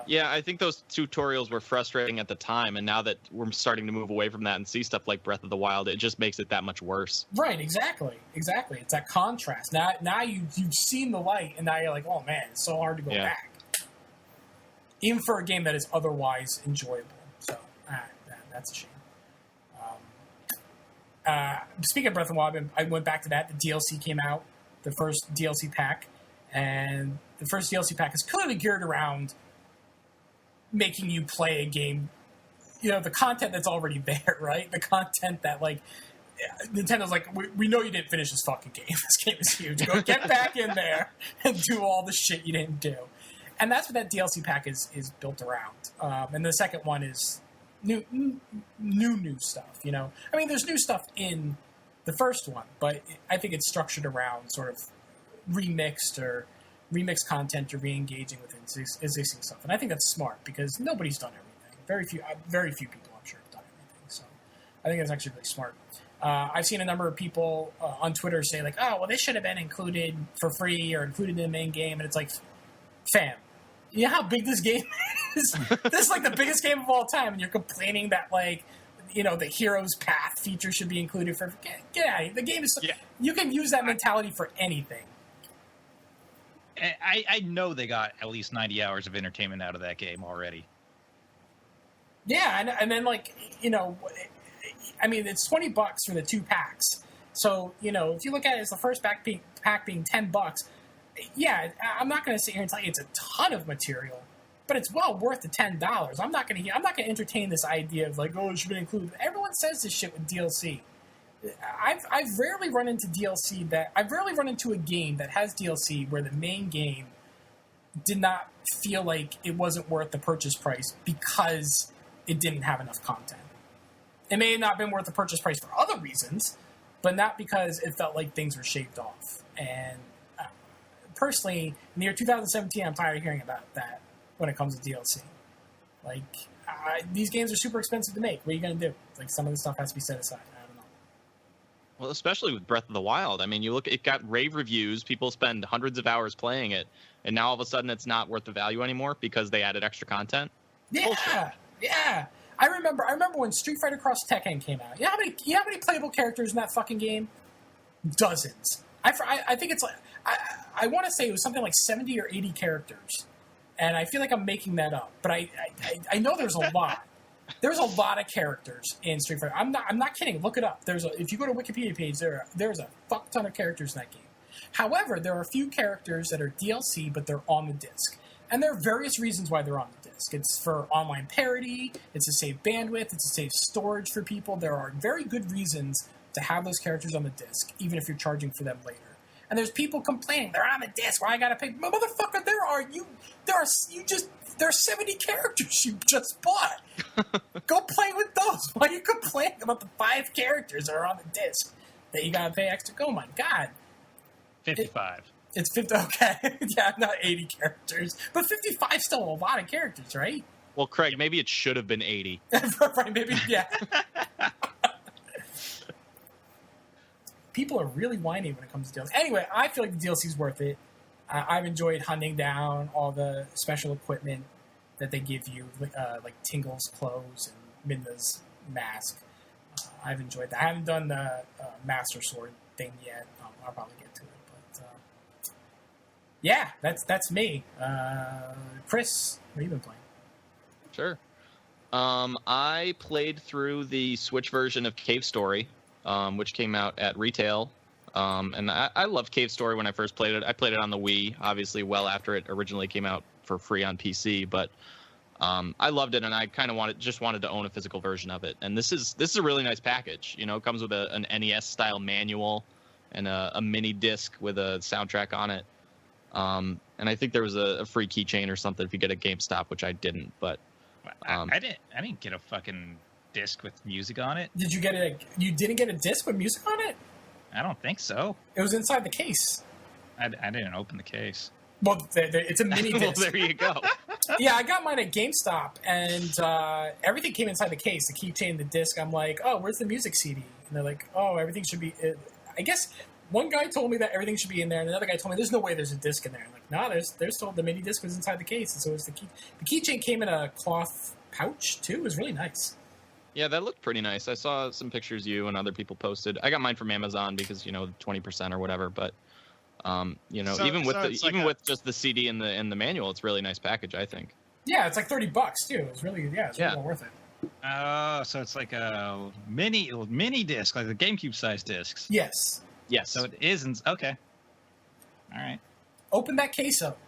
Speaker 3: Yeah, I think those tutorials were frustrating at the time, and now that we're starting to move away from that and see stuff like Breath of the Wild, it just makes it that much worse.
Speaker 1: Right, exactly. It's that contrast. Now you've seen the light, and now you're like, oh man, it's so hard to go back. Even for a game that is otherwise enjoyable. So, that's a shame. Speaking of Breath of the Wild, I went back to that. The DLC came out, the first DLC pack, and the first DLC pack is clearly geared around making you play a game, the content that's already there, right? The content that, like, Nintendo's like, we know you didn't finish this fucking game. This game is huge. Go get back in there and do all the shit you didn't do. And that's what that DLC pack is built around. And the second one is new stuff, I mean, there's new stuff in the first one, but I think it's structured around sort of remixed content or re-engaging with existing stuff. And I think that's smart because nobody's done everything. Very few people, I'm sure, have done everything. So I think that's actually really smart. I've seen a number of people on Twitter say, like, oh, well, this should have been included for free or included in the main game. And it's like, fam, you know how big this game is? This is like the biggest game of all time. And you're complaining that, like, the Hero's Path feature should be included for... Get out of here. The game is... Yeah. You can use that mentality for anything.
Speaker 2: I know they got at least 90 hours of entertainment out of that game already.
Speaker 1: Yeah, and then, like, I mean, it's $20 for the 2 packs. So, if you look at it as the first pack being $10, yeah, I'm not going to sit here and tell you it's a ton of material, but it's well worth the $10. I'm not going to entertain this idea of, like, oh, it should be included. Everyone says this shit with DLC. I've rarely run into a game that has DLC where the main game did not feel like it wasn't worth the purchase price because it didn't have enough content. It may have not been worth the purchase price for other reasons, but not because it felt like things were shaved off. And personally, in the year 2017, I'm tired of hearing about that when it comes to DLC. Like, these games are super expensive to make. What are you going to do? Like, some of the stuff has to be set aside.
Speaker 3: Well, especially with Breath of the Wild. I mean, you look, it got rave reviews. People spend hundreds of hours playing it, and now all of a sudden it's not worth the value anymore because they added extra content.
Speaker 1: Yeah, bullshit. Yeah. I remember when Street Fighter Cross Tekken came out. You know how many playable characters in that fucking game? Dozens. I think it's like I want to say it was something like 70 or 80 characters, and I feel like I'm making that up, but I know there's a lot. There's a lot of characters in Street Fighter. I'm not kidding. Look it up. If you go to Wikipedia page, there's a fuck ton of characters in that game. However, there are a few characters that are DLC, but they're on the disc. And there are various reasons why they're on the disc. It's for online parity, it's to save bandwidth, it's to save storage for people. There are very good reasons to have those characters on the disc, even if you're charging for them later. And there's people complaining, they're on the disc, why I gotta pay? Motherfucker, there are 70 characters you just bought. Go play with those. Why are you complaining about the 5 characters that are on the disc that you gotta pay extra? Oh my god.
Speaker 2: 55.
Speaker 1: It's 50, okay. Yeah, not 80 characters. But 55 is still a lot of characters, right?
Speaker 3: Well, Craig, maybe it should have been 80.
Speaker 1: Right, maybe, yeah. People are really whiny when it comes to DLC. Anyway, I feel like the DLC is worth it. I've enjoyed hunting down all the special equipment that they give you, like Tingle's clothes and Minda's mask. I've enjoyed that. I haven't done the Master Sword thing yet. I'll probably get to it. But yeah, that's me. Chris, what have you been playing?
Speaker 3: Sure. I played through the Switch version of Cave Story, which came out at retail. And I loved Cave Story when I first played it. I played it on the Wii, obviously, well after it originally came out for free on PC. But I loved it, and I kind of wanted to own a physical version of it. And this is a really nice package. You know, it comes with an NES style manual and a mini disc with a soundtrack on it. And I think there was a free keychain or something if you get a GameStop, which I didn't. But
Speaker 2: I didn't get a fucking disc with music on it.
Speaker 1: Did you get you didn't get a disc with music on it?
Speaker 2: I don't think so.
Speaker 1: It was inside the case.
Speaker 2: I didn't open the case.
Speaker 1: Well, it's a mini disc.
Speaker 3: Well, there you go.
Speaker 1: Yeah, I got mine at GameStop, and everything came inside the case. The keychain, the disc. I'm like, oh, where's the music CD? And they're like, oh, everything should be... I guess one guy told me that everything should be in there, and another guy told me there's no way there's a disc in there. I'm like, nah, there's still... The mini disc was inside the case, and so was the key. The keychain came in a cloth pouch, too. It was really nice.
Speaker 3: Yeah, that looked pretty nice. I saw some pictures you and other people posted. I got mine from Amazon because, 20% or whatever, but... with just the CD and the manual, it's a really nice package, I think.
Speaker 1: Yeah, it's like $30 too. It's really well worth it.
Speaker 2: So it's like a mini disc, like the GameCube size discs.
Speaker 1: Yes.
Speaker 2: So it isn't okay. All right.
Speaker 1: Open that case up.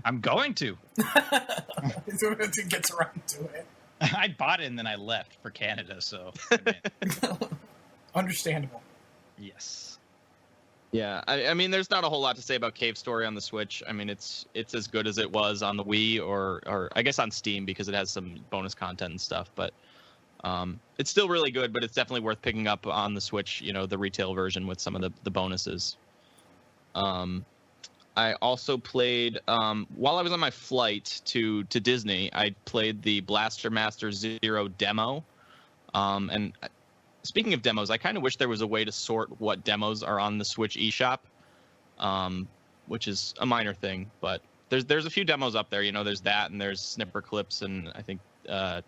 Speaker 2: I'm going to.
Speaker 1: It gets around to it.
Speaker 2: I bought it and then I left for Canada, so.
Speaker 1: Understandable.
Speaker 2: Yes.
Speaker 3: Yeah, I mean, there's not a whole lot to say about Cave Story on the Switch. I mean, it's as good as it was on the Wii or I guess on Steam because it has some bonus content and stuff. But it's still really good, but it's definitely worth picking up on the Switch, the retail version with some of the bonuses. I also played, while I was on my flight to Disney, I played the Blaster Master Zero demo. And speaking of demos, I kind of wish there was a way to sort what demos are on the Switch eShop, which is a minor thing, but there's a few demos up there. There's that, and there's Snipper Clips, and I think Puyo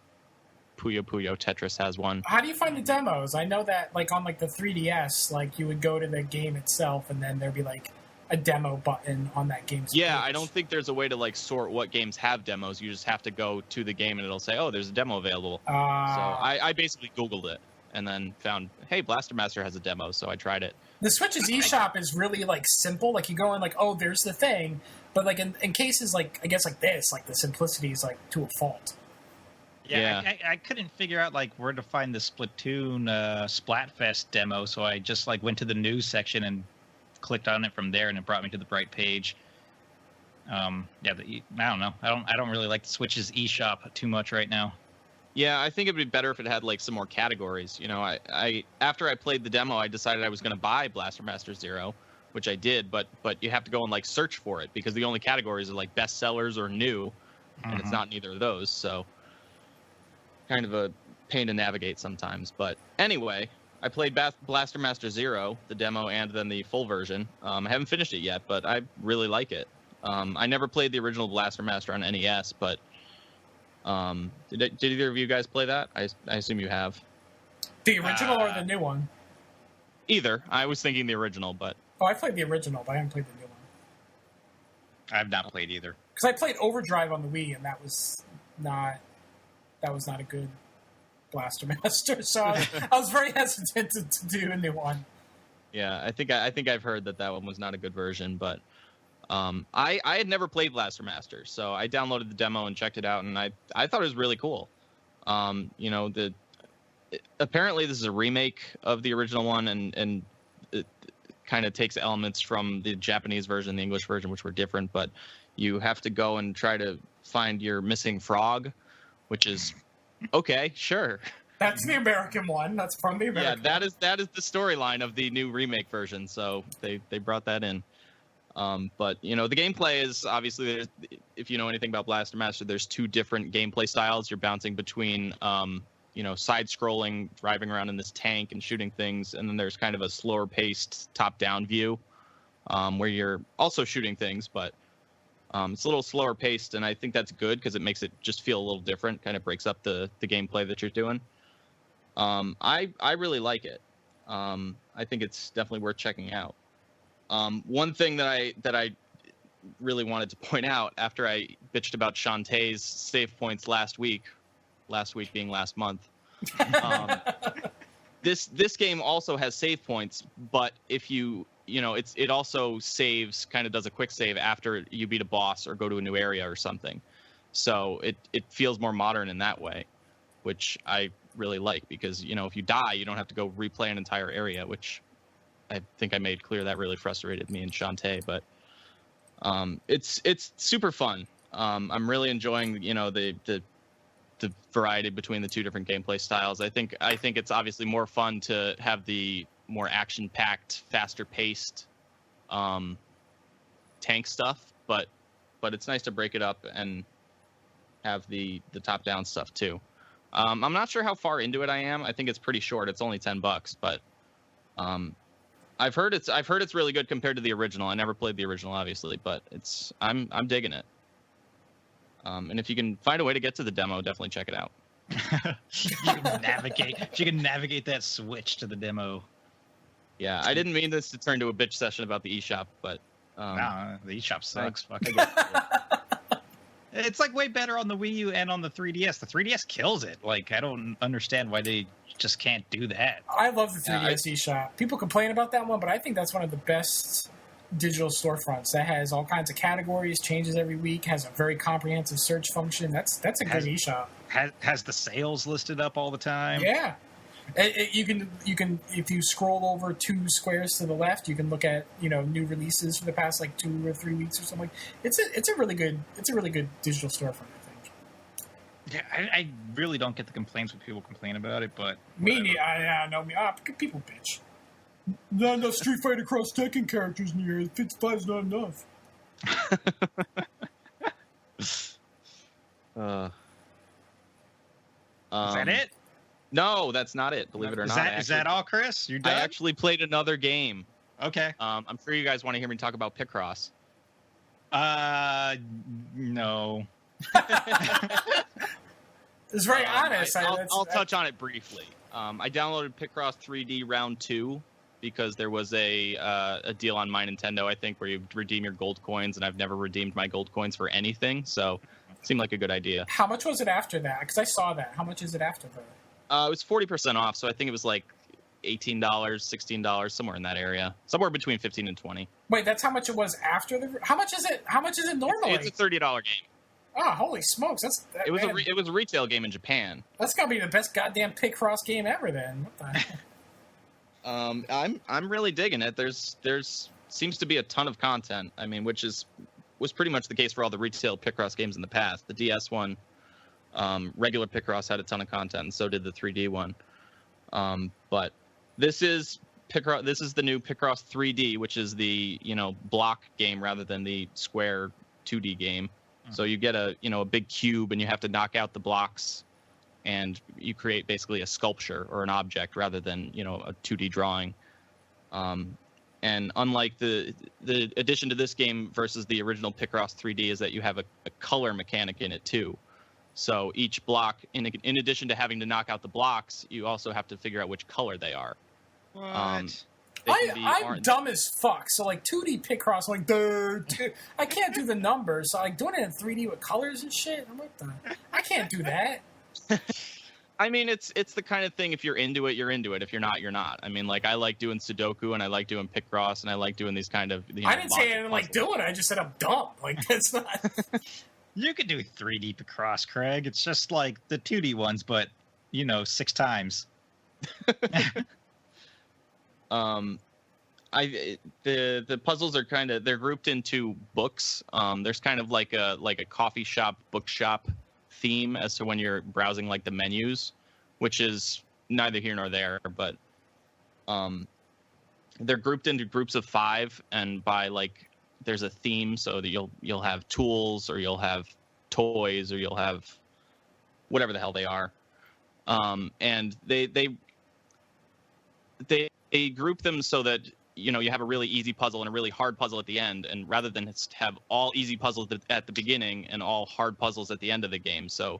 Speaker 3: Puyo Tetris has one.
Speaker 1: How do you find the demos? I know that, like, on, like, the 3DS, like, you would go to the game itself, and then there'd be, like, a demo button on that game's page.
Speaker 3: I don't think there's a way to, like, sort what games have demos. You just have to go to the game, and it'll say, oh, there's a demo available. So I basically Googled it. And then found, hey, Blaster Master has a demo, so I tried it.
Speaker 1: The Switch's eShop is really, like, simple. Like, you go in, like, oh, there's the thing. But, like, in cases, like, I guess, like this, like, the simplicity is, like, to a fault.
Speaker 2: Yeah. I couldn't figure out, like, where to find the Splatoon Splatfest demo, so I just, like, went to the news section and clicked on it from there, and it brought me to the right page. I don't know. I don't really like the Switch's eShop too much right now.
Speaker 3: Yeah, I think it'd be better if it had like some more categories. I after I played the demo, I decided I was going to buy Blaster Master Zero, which I did, but you have to go and like search for it because the only categories are like bestsellers or new, and it's not in either of those. So kind of a pain to navigate sometimes. But anyway, I played Blaster Master Zero, the demo, and then the full version. I haven't finished it yet, but I really like it. I never played the original Blaster Master on NES, but did either of you guys play that? I assume you have.
Speaker 1: The original or the new one?
Speaker 3: Either. I was thinking the original, but...
Speaker 1: Oh, I played the original, but I haven't played the new one.
Speaker 2: I have not played either.
Speaker 1: Because I played Overdrive on the Wii, and that was not a good Blaster Master, so I was very hesitant to do a new one.
Speaker 3: Yeah, I think I've heard that one was not a good version, but... I had never played Blaster Master, so I downloaded the demo and checked it out, and I thought it was really cool. Apparently this is a remake of the original one, and it kind of takes elements from the Japanese version, the English version, which were different, but you have to go and try to find your missing frog, which is okay, sure.
Speaker 1: That's the American one. That's from the American.
Speaker 3: Yeah, that is the storyline of the new remake version, so they brought that in. But the gameplay is obviously, if you know anything about Blaster Master, there's two different gameplay styles. You're bouncing between, side-scrolling, driving around in this tank and shooting things, and then there's kind of a slower-paced top-down view where you're also shooting things, but it's a little slower-paced, and I think that's good because it makes it just feel a little different, kind of breaks up the gameplay that you're doing. I really like it. I think it's definitely worth checking out. One thing that I really wanted to point out after I bitched about Shantae's save points last week being last month, this game also has save points, but if it also saves, kind of does a quick save after you beat a boss or go to a new area or something. So it feels more modern in that way, which I really like because, if you die, you don't have to go replay an entire area, which I think I made clear that really frustrated me and Shantae, but It's super fun. I'm really enjoying the variety between the two different gameplay styles. I think it's obviously more fun to have the more action-packed, faster-paced tank stuff, but it's nice to break it up and have the top-down stuff too. I'm not sure how far into it I am. I think it's pretty short. It's only $10, but I've heard it's really good compared to the original. I never played the original, obviously, but I'm digging it. And if you can find a way to get to the demo, definitely check it out.
Speaker 2: You can navigate that switch to the demo.
Speaker 3: Yeah, I didn't mean this to turn to a bitch session about the eShop, but
Speaker 2: no, the eShop sucks. Fuck. It's like way better on the Wii U and on the 3DS. The 3DS kills it. Like, I don't understand why they just can't do that.
Speaker 1: I love the 3DS eShop. People complain about that one, but I think that's one of the best digital storefronts. That has all kinds of categories, changes every week, has a very comprehensive search function. That's a good eShop.
Speaker 2: Has the sales listed up all the time.
Speaker 1: Yeah. You can if you scroll over 2 squares to the left, you can look at new releases for the past like 2 or 3 weeks or something. It's a really good digital storefront, I think.
Speaker 2: Yeah, I really don't get the complaints when people complain about it, but
Speaker 1: people bitch. Not enough Street Fighter Cross Tekken characters in here. 55's not enough.
Speaker 3: Is
Speaker 2: that it?
Speaker 3: No, that's not it. Believe it or not.
Speaker 2: Is that all, Chris? You're done?
Speaker 3: I actually played another game.
Speaker 2: Okay.
Speaker 3: I'm sure you guys want to hear me talk about Picross.
Speaker 2: No.
Speaker 1: It's very honest.
Speaker 3: I'll touch on it briefly. I downloaded Picross 3D Round 2 because there was a deal on My Nintendo, I think, where you redeem your gold coins, and I've never redeemed my gold coins for anything, so it seemed like a good idea.
Speaker 1: How much was it after that? Because I saw that. How much is it after that?
Speaker 3: It was 40% off, so I think it was like $18, $16, somewhere in that area. Somewhere between 15 and 20.
Speaker 1: Wait, that's how much it was after the... How much is it normally?
Speaker 3: It's a $30 game.
Speaker 1: Oh, holy smokes.
Speaker 3: It was a retail game in Japan.
Speaker 1: That's got to be the best goddamn Picross game ever then. What the heck?
Speaker 3: I'm really digging it. There's seems to be a ton of content. I mean, was pretty much the case for all the retail Picross games in the past. The DS one, regular Picross had a ton of content, and so did the 3D one. But this is Picross. This is the new Picross 3D, which is the block game rather than the square 2D game. So you get a big cube, and you have to knock out the blocks, and you create basically a sculpture or an object rather than a 2D drawing. And unlike the addition to this game versus the original Picross 3D is that you have a color mechanic in it too. So each block, in addition to having to knock out the blocks, you also have to figure out which color they are.
Speaker 2: What?
Speaker 1: I'm dumb as fuck. So like 2D Picross, like I can't do the numbers. So like doing it in 3D with colors and shit. I can't do that.
Speaker 3: I mean, it's the kind of thing. If you're into it, you're into it. If you're not, you're not. I mean, like I like doing Sudoku and I like doing Picross and I like doing these kind of.
Speaker 1: I didn't say I didn't like doing it. I just said I'm dumb. Like that's not.
Speaker 2: You could do 3D Picross, Craig. It's just like the 2D ones, but 6 times.
Speaker 3: The puzzles are they're grouped into books. There's kind of like a coffee shop, bookshop theme as to when you're browsing like the menus, which is neither here nor there, but they're grouped into groups of 5, and by like there's a theme, so that you'll have tools, or you'll have toys, or you'll have whatever the hell they are, and they group them so that you have a really easy puzzle and a really hard puzzle at the end, and rather than have all easy puzzles at the beginning and all hard puzzles at the end of the game, so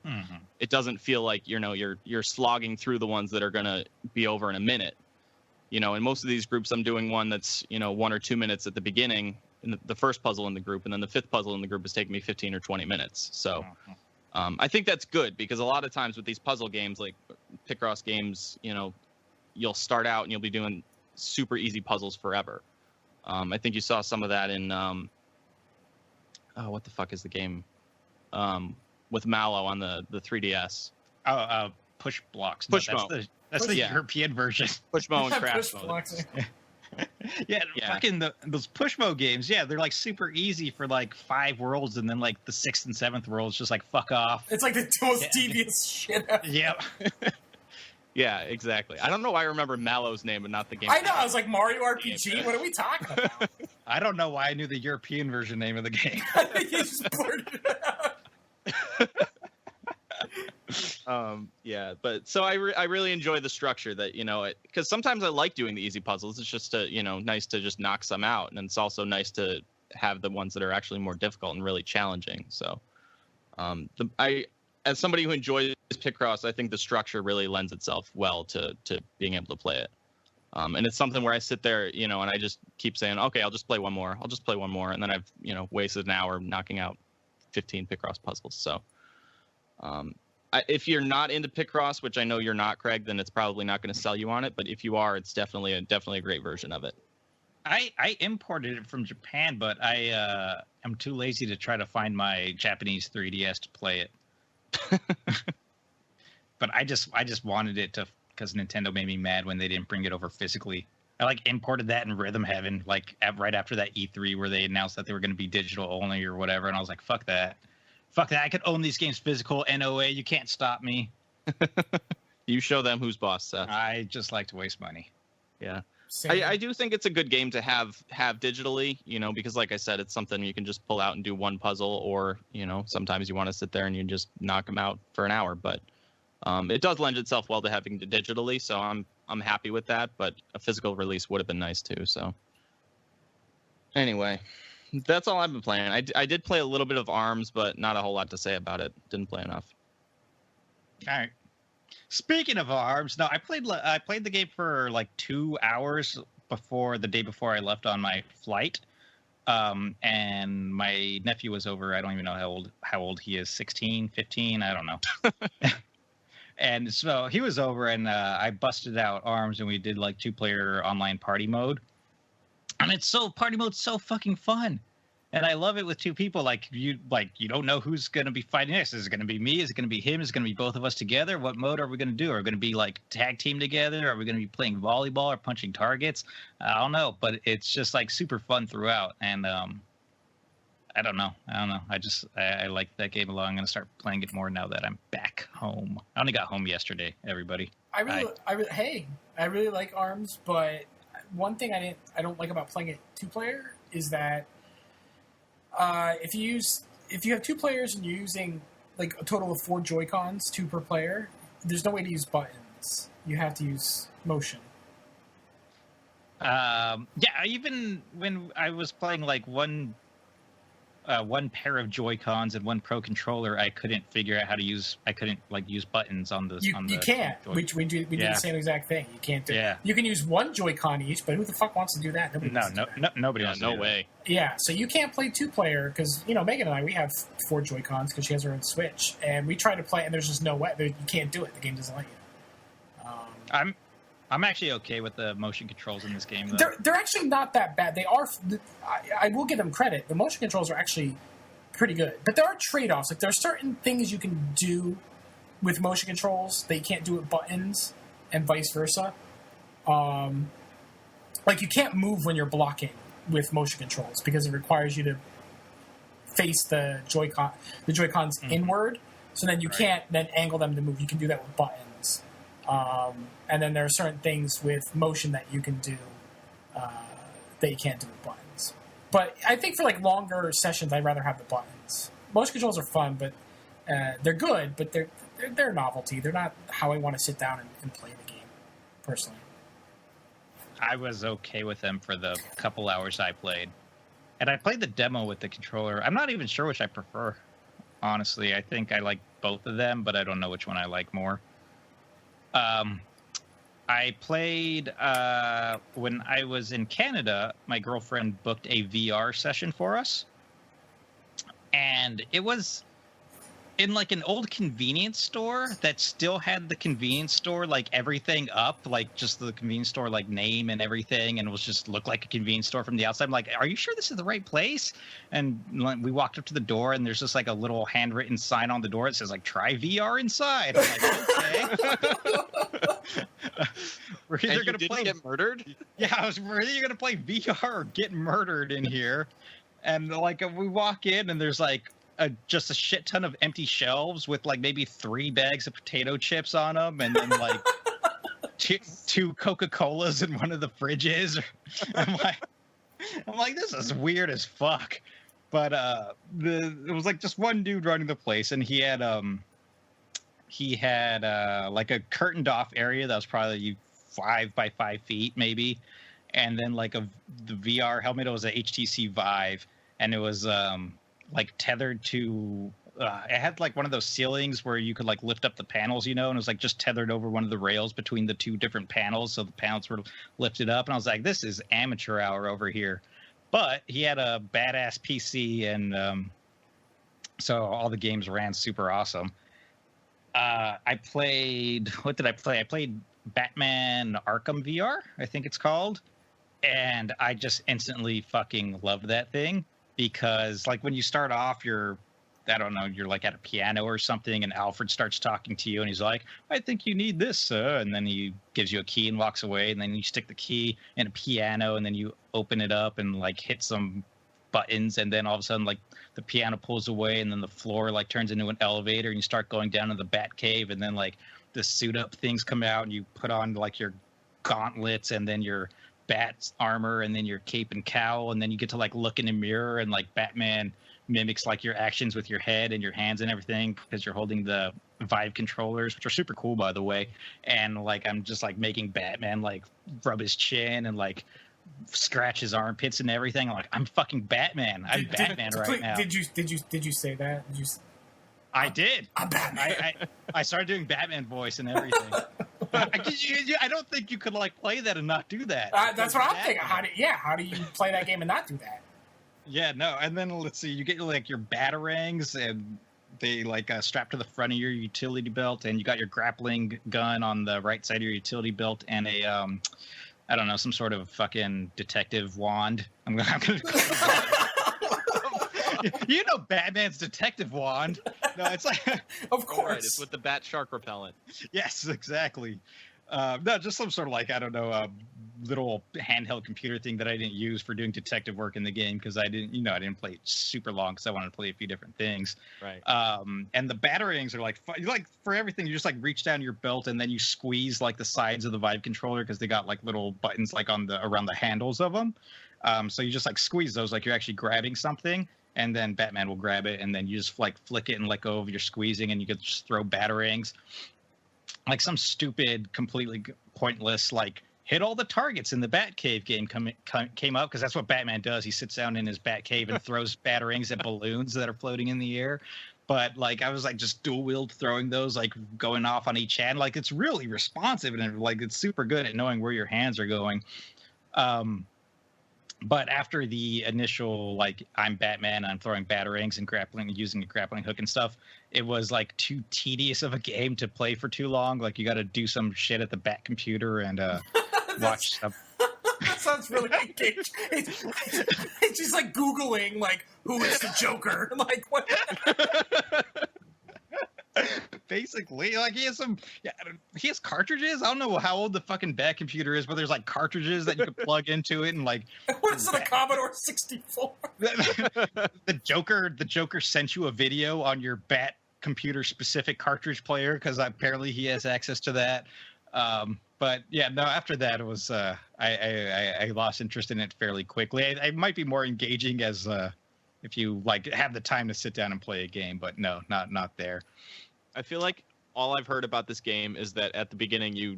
Speaker 3: it doesn't feel like you're slogging through the ones that are going to be over in a minute. In most of these groups, I'm doing one that's 1 or 2 minutes at the beginning in the first puzzle in the group, and then the 5th puzzle in the group is taking me 15 or 20 minutes. So I think that's good, because a lot of times with these puzzle games, like Picross games, you'll start out and you'll be doing super easy puzzles forever. I think you saw some of that in what the fuck is the game with Mallow on the 3DS?
Speaker 2: Push blocks.
Speaker 3: Pushmo.
Speaker 2: That's the European version.
Speaker 3: Pushmo and Crash
Speaker 1: Push blocks.
Speaker 2: Yeah, fucking those push mode games. Yeah, they're like super easy for like 5 worlds, and then like the 6th and 7th worlds just like fuck off.
Speaker 1: It's like the most devious shit ever.
Speaker 2: Yep.
Speaker 3: Yeah, exactly. I don't know why I remember Mallow's name, but not the game.
Speaker 1: I know. I was like, Mario RPG? What are we talking about?
Speaker 2: I don't know why I knew the European version name of the game.
Speaker 1: I think he just blurted it out.
Speaker 3: Yeah, but so I really enjoy the structure that, because sometimes I like doing the easy puzzles. It's just nice to just knock some out, and it's also nice to have the ones that are actually more difficult and really challenging. So, as somebody who enjoys Picross, I think the structure really lends itself well to being able to play it. And it's something where I sit there, and I just keep saying, okay, I'll just play one more. And then I've, wasted an hour knocking out 15 Picross puzzles. So, if you're not into Picross, which I know you're not, Craig, then it's probably not going to sell you on it. But if you are, it's definitely a great version of it.
Speaker 2: I imported it from Japan, but I am too lazy to try to find my Japanese 3DS to play it. But I just wanted it to, because Nintendo made me mad when they didn't bring it over physically. I imported that in Rhythm Heaven right after that E3 where they announced that they were going to be digital only or whatever, and I was like, fuck that, I could own these games physical. NOA, you can't stop me.
Speaker 3: You show them who's boss, Seth.
Speaker 2: I just like to waste money.
Speaker 3: Yeah. I do think it's a good game to have digitally, because like I said, it's something you can just pull out and do one puzzle, or, sometimes you want to sit there and you just knock them out for an hour. But it does lend itself well to having it digitally, so I'm happy with that. But a physical release would have been nice too. So anyway, that's all I've been playing. I did play a little bit of ARMS, but not a whole lot to say about it. Didn't play enough.
Speaker 2: All right. Speaking of ARMS, no, I played the game for 2 hours the day before I left on my flight, and my nephew was over. I don't even know how old he is, 16, 15, I don't know. And so he was over, and I busted out ARMS, and we did 2-player online party mode, and party mode's so fucking fun. And I love it with 2 people. You don't know who's going to be fighting next. Is it going to be me? Is it going to be him? Is it going to be both of us together? What mode are we going to do? Are we going to be tag team together? Are we going to be playing volleyball or punching targets? I don't know, but it's just super fun throughout. And I don't know. I like that game a lot. I'm going to start playing it more now that I'm back home. I only got home yesterday, everybody.
Speaker 1: I really like ARMS, but one thing I don't like about playing it 2-player is that if you have 2 players and you're using a total of 4 Joy-Cons, 2 per player, there's no way to use buttons. You have to use motion.
Speaker 2: Yeah, even when I was playing one pair of Joy-Cons and 1 Pro controller, I couldn't figure out how to use. I couldn't use buttons on the.
Speaker 1: You can't. We do the same exact thing. You can't do.
Speaker 2: Yeah.
Speaker 1: You can use 1 Joy-Con each, but who the fuck wants to do that? Nobody
Speaker 2: wants to do
Speaker 3: way.
Speaker 1: That. Yeah, so you can't play 2-player because Megan and I, we have 4 Joy-Cons because she has her own Switch, and we try to play, and there's just no way you can't do it. The game doesn't let you.
Speaker 2: I'm actually okay with the motion controls in this game, though.
Speaker 1: They're actually not that bad. They are. I will give them credit. The motion controls are actually pretty good. But there are trade-offs. There are certain things you can do with motion controls that you can't do with buttons, and vice versa. You can't move when you're blocking with motion controls because it requires you to face the Joy-Cons inward. So then you can't then angle them to move. You can do that with buttons. And then there are certain things with motion that you can do that you can't do with buttons. But I think for longer sessions, I'd rather have the buttons. Motion controls are fun, but they're good, but they're a novelty. They're not how I want to sit down and play the game, personally.
Speaker 2: I was okay with them for the couple hours I played. And I played the demo with the controller. I'm not even sure which I prefer, honestly. I think I like both of them, but I don't know which one I like more. I played when I was in Canada. My girlfriend booked a VR session for us, and it was in like an old convenience store that still had the convenience store like everything up, like just the convenience store like name and everything, and it was just looked like a convenience store from the outside. I'm like, are you sure this is the right place? And we walked up to the door, and there's just like a little handwritten sign on the door that says like try VR inside. I'm like, okay. We're either gonna
Speaker 3: get murdered.
Speaker 2: Yeah, we're either gonna play VR or get murdered in here. And like we walk in, and there's like just a shit ton of empty shelves with like maybe 3 bags of potato chips on them, and then like two Coca-Colas in one of the fridges. I'm like, this is weird as fuck. But it was like just one dude running the place, and he had like a curtained off area that was probably 5 by 5 feet maybe, and then like the VR helmet. It was a HTC Vive, and it was like tethered to it had like one of those ceilings where you could like lift up the panels, and it was like just tethered over one of the rails between the 2 different panels, so the panels were lifted up. And I was like, this is amateur hour over here. But he had a badass PC, and so all the games ran super awesome. I played, what did I play? I played Batman Arkham VR, I think it's called, and I just instantly fucking loved that thing. Because like when you start off, you're like at a piano or something, and Alfred starts talking to you, and he's like, I think you need this, and then he gives you a key and walks away, and then you stick the key in a piano, and then you open it up and like hit some buttons, and then all of a sudden like the piano pulls away, and then the floor like turns into an elevator, and you start going down to the Bat Cave, and then like the suit up things come out, and you put on like your gauntlets, and then your Bat's armor, and then your cape and cowl, and then you get to like look in a mirror, and like Batman mimics like your actions with your head and your hands and everything, because you're holding the Vive controllers, which are super cool by the way. And like I'm just like making Batman like rub his chin and like scratch his armpits and everything. I'm like, I'm fucking Batman. I'm Batman right now.
Speaker 1: Did you say that?
Speaker 2: I did.
Speaker 1: I'm Batman.
Speaker 2: I started doing Batman voice and everything. I don't think you could like play that and not do that.
Speaker 1: That's what I'm thinking. How do you play that game and not do that?
Speaker 2: Yeah, no. And then let's see, you get like your batarangs, and they like strap to the front of your utility belt, and you got your grappling gun on the right side of your utility belt, and a I don't know, some sort of fucking detective wand. I'm gonna you know Batman's detective wand. No, it's like
Speaker 1: of course.
Speaker 3: Right, it's with the bat shark repellent.
Speaker 2: Yes, exactly. No, just some sort of like, I don't know, little handheld computer thing that I didn't use for doing detective work in the game, because I didn't play it super long because I wanted to play a few different things.
Speaker 3: Right.
Speaker 2: And the batarangs are like for everything, you just like reach down your belt, and then you squeeze like the sides of the Vive controller, because they got like little buttons like around the handles of them. So you just like squeeze those like you're actually grabbing something, and then Batman will grab it, and then you just like flick it and let go of your squeezing, and you could just throw batarangs. Like some stupid, completely pointless, like hit all the targets in the Batcave game came up, because that's what Batman does. He sits down in his Batcave and throws batarangs at balloons that are floating in the air. But like I was like just dual wield throwing those, like going off on each hand. Like it's really responsive, and like it's super good at knowing where your hands are going. But after the initial, like, I'm Batman, I'm throwing batarangs and grappling, using a grappling hook and stuff, it was, like, too tedious of a game to play for too long. Like, you got to do some shit at the Bat computer and watch stuff.
Speaker 1: That sounds really engaging. It's just, like, Googling, like, who is the Joker? Like, what?
Speaker 2: Basically, like he has cartridges. I don't know how old the fucking Bat computer is, but there's like cartridges that you can plug into it, and like
Speaker 1: what is it, a Commodore 64?
Speaker 2: The Joker sent you a video on your Bat computer specific cartridge player, because apparently he has access to that. But yeah, no. After that, it was I lost interest in it fairly quickly. I might be more engaging as if you like have the time to sit down and play a game, but no, not there.
Speaker 3: I feel like all I've heard about this game is that at the beginning you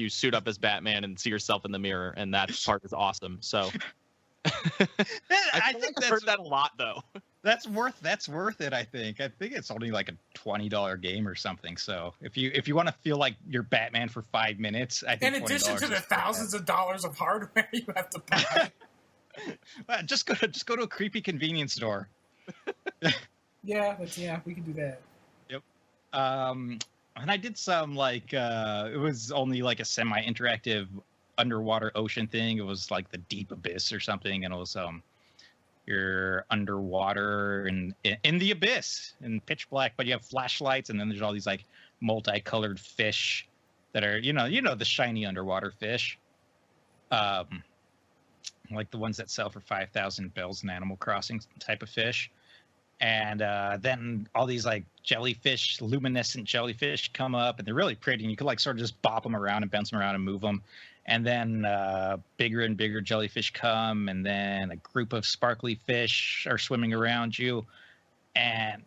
Speaker 3: suit up as Batman and see yourself in the mirror, and that part is awesome. So I think I've heard that a lot, though.
Speaker 2: That's worth it. I think it's only like a $20 game or something. So if you want to feel like you're Batman for 5 minutes, I think
Speaker 1: in addition to the thousands of dollars of hardware you have to buy.
Speaker 2: Just go to a creepy convenience store.
Speaker 1: Yeah, we can do that.
Speaker 2: Yep. And I did some it was only like a semi-interactive underwater ocean thing. It was like the deep abyss or something, and it was you're underwater in the abyss in pitch black, but you have flashlights, and then there's all these like multicolored fish that are the shiny underwater fish, like the ones that sell for 5,000 bells in Animal Crossing type of fish. And then all these like jellyfish, luminescent jellyfish come up, and they're really pretty. And you could like sort of just bop them around and bounce them around and move them. And then bigger and bigger jellyfish come, and then a group of sparkly fish are swimming around you. And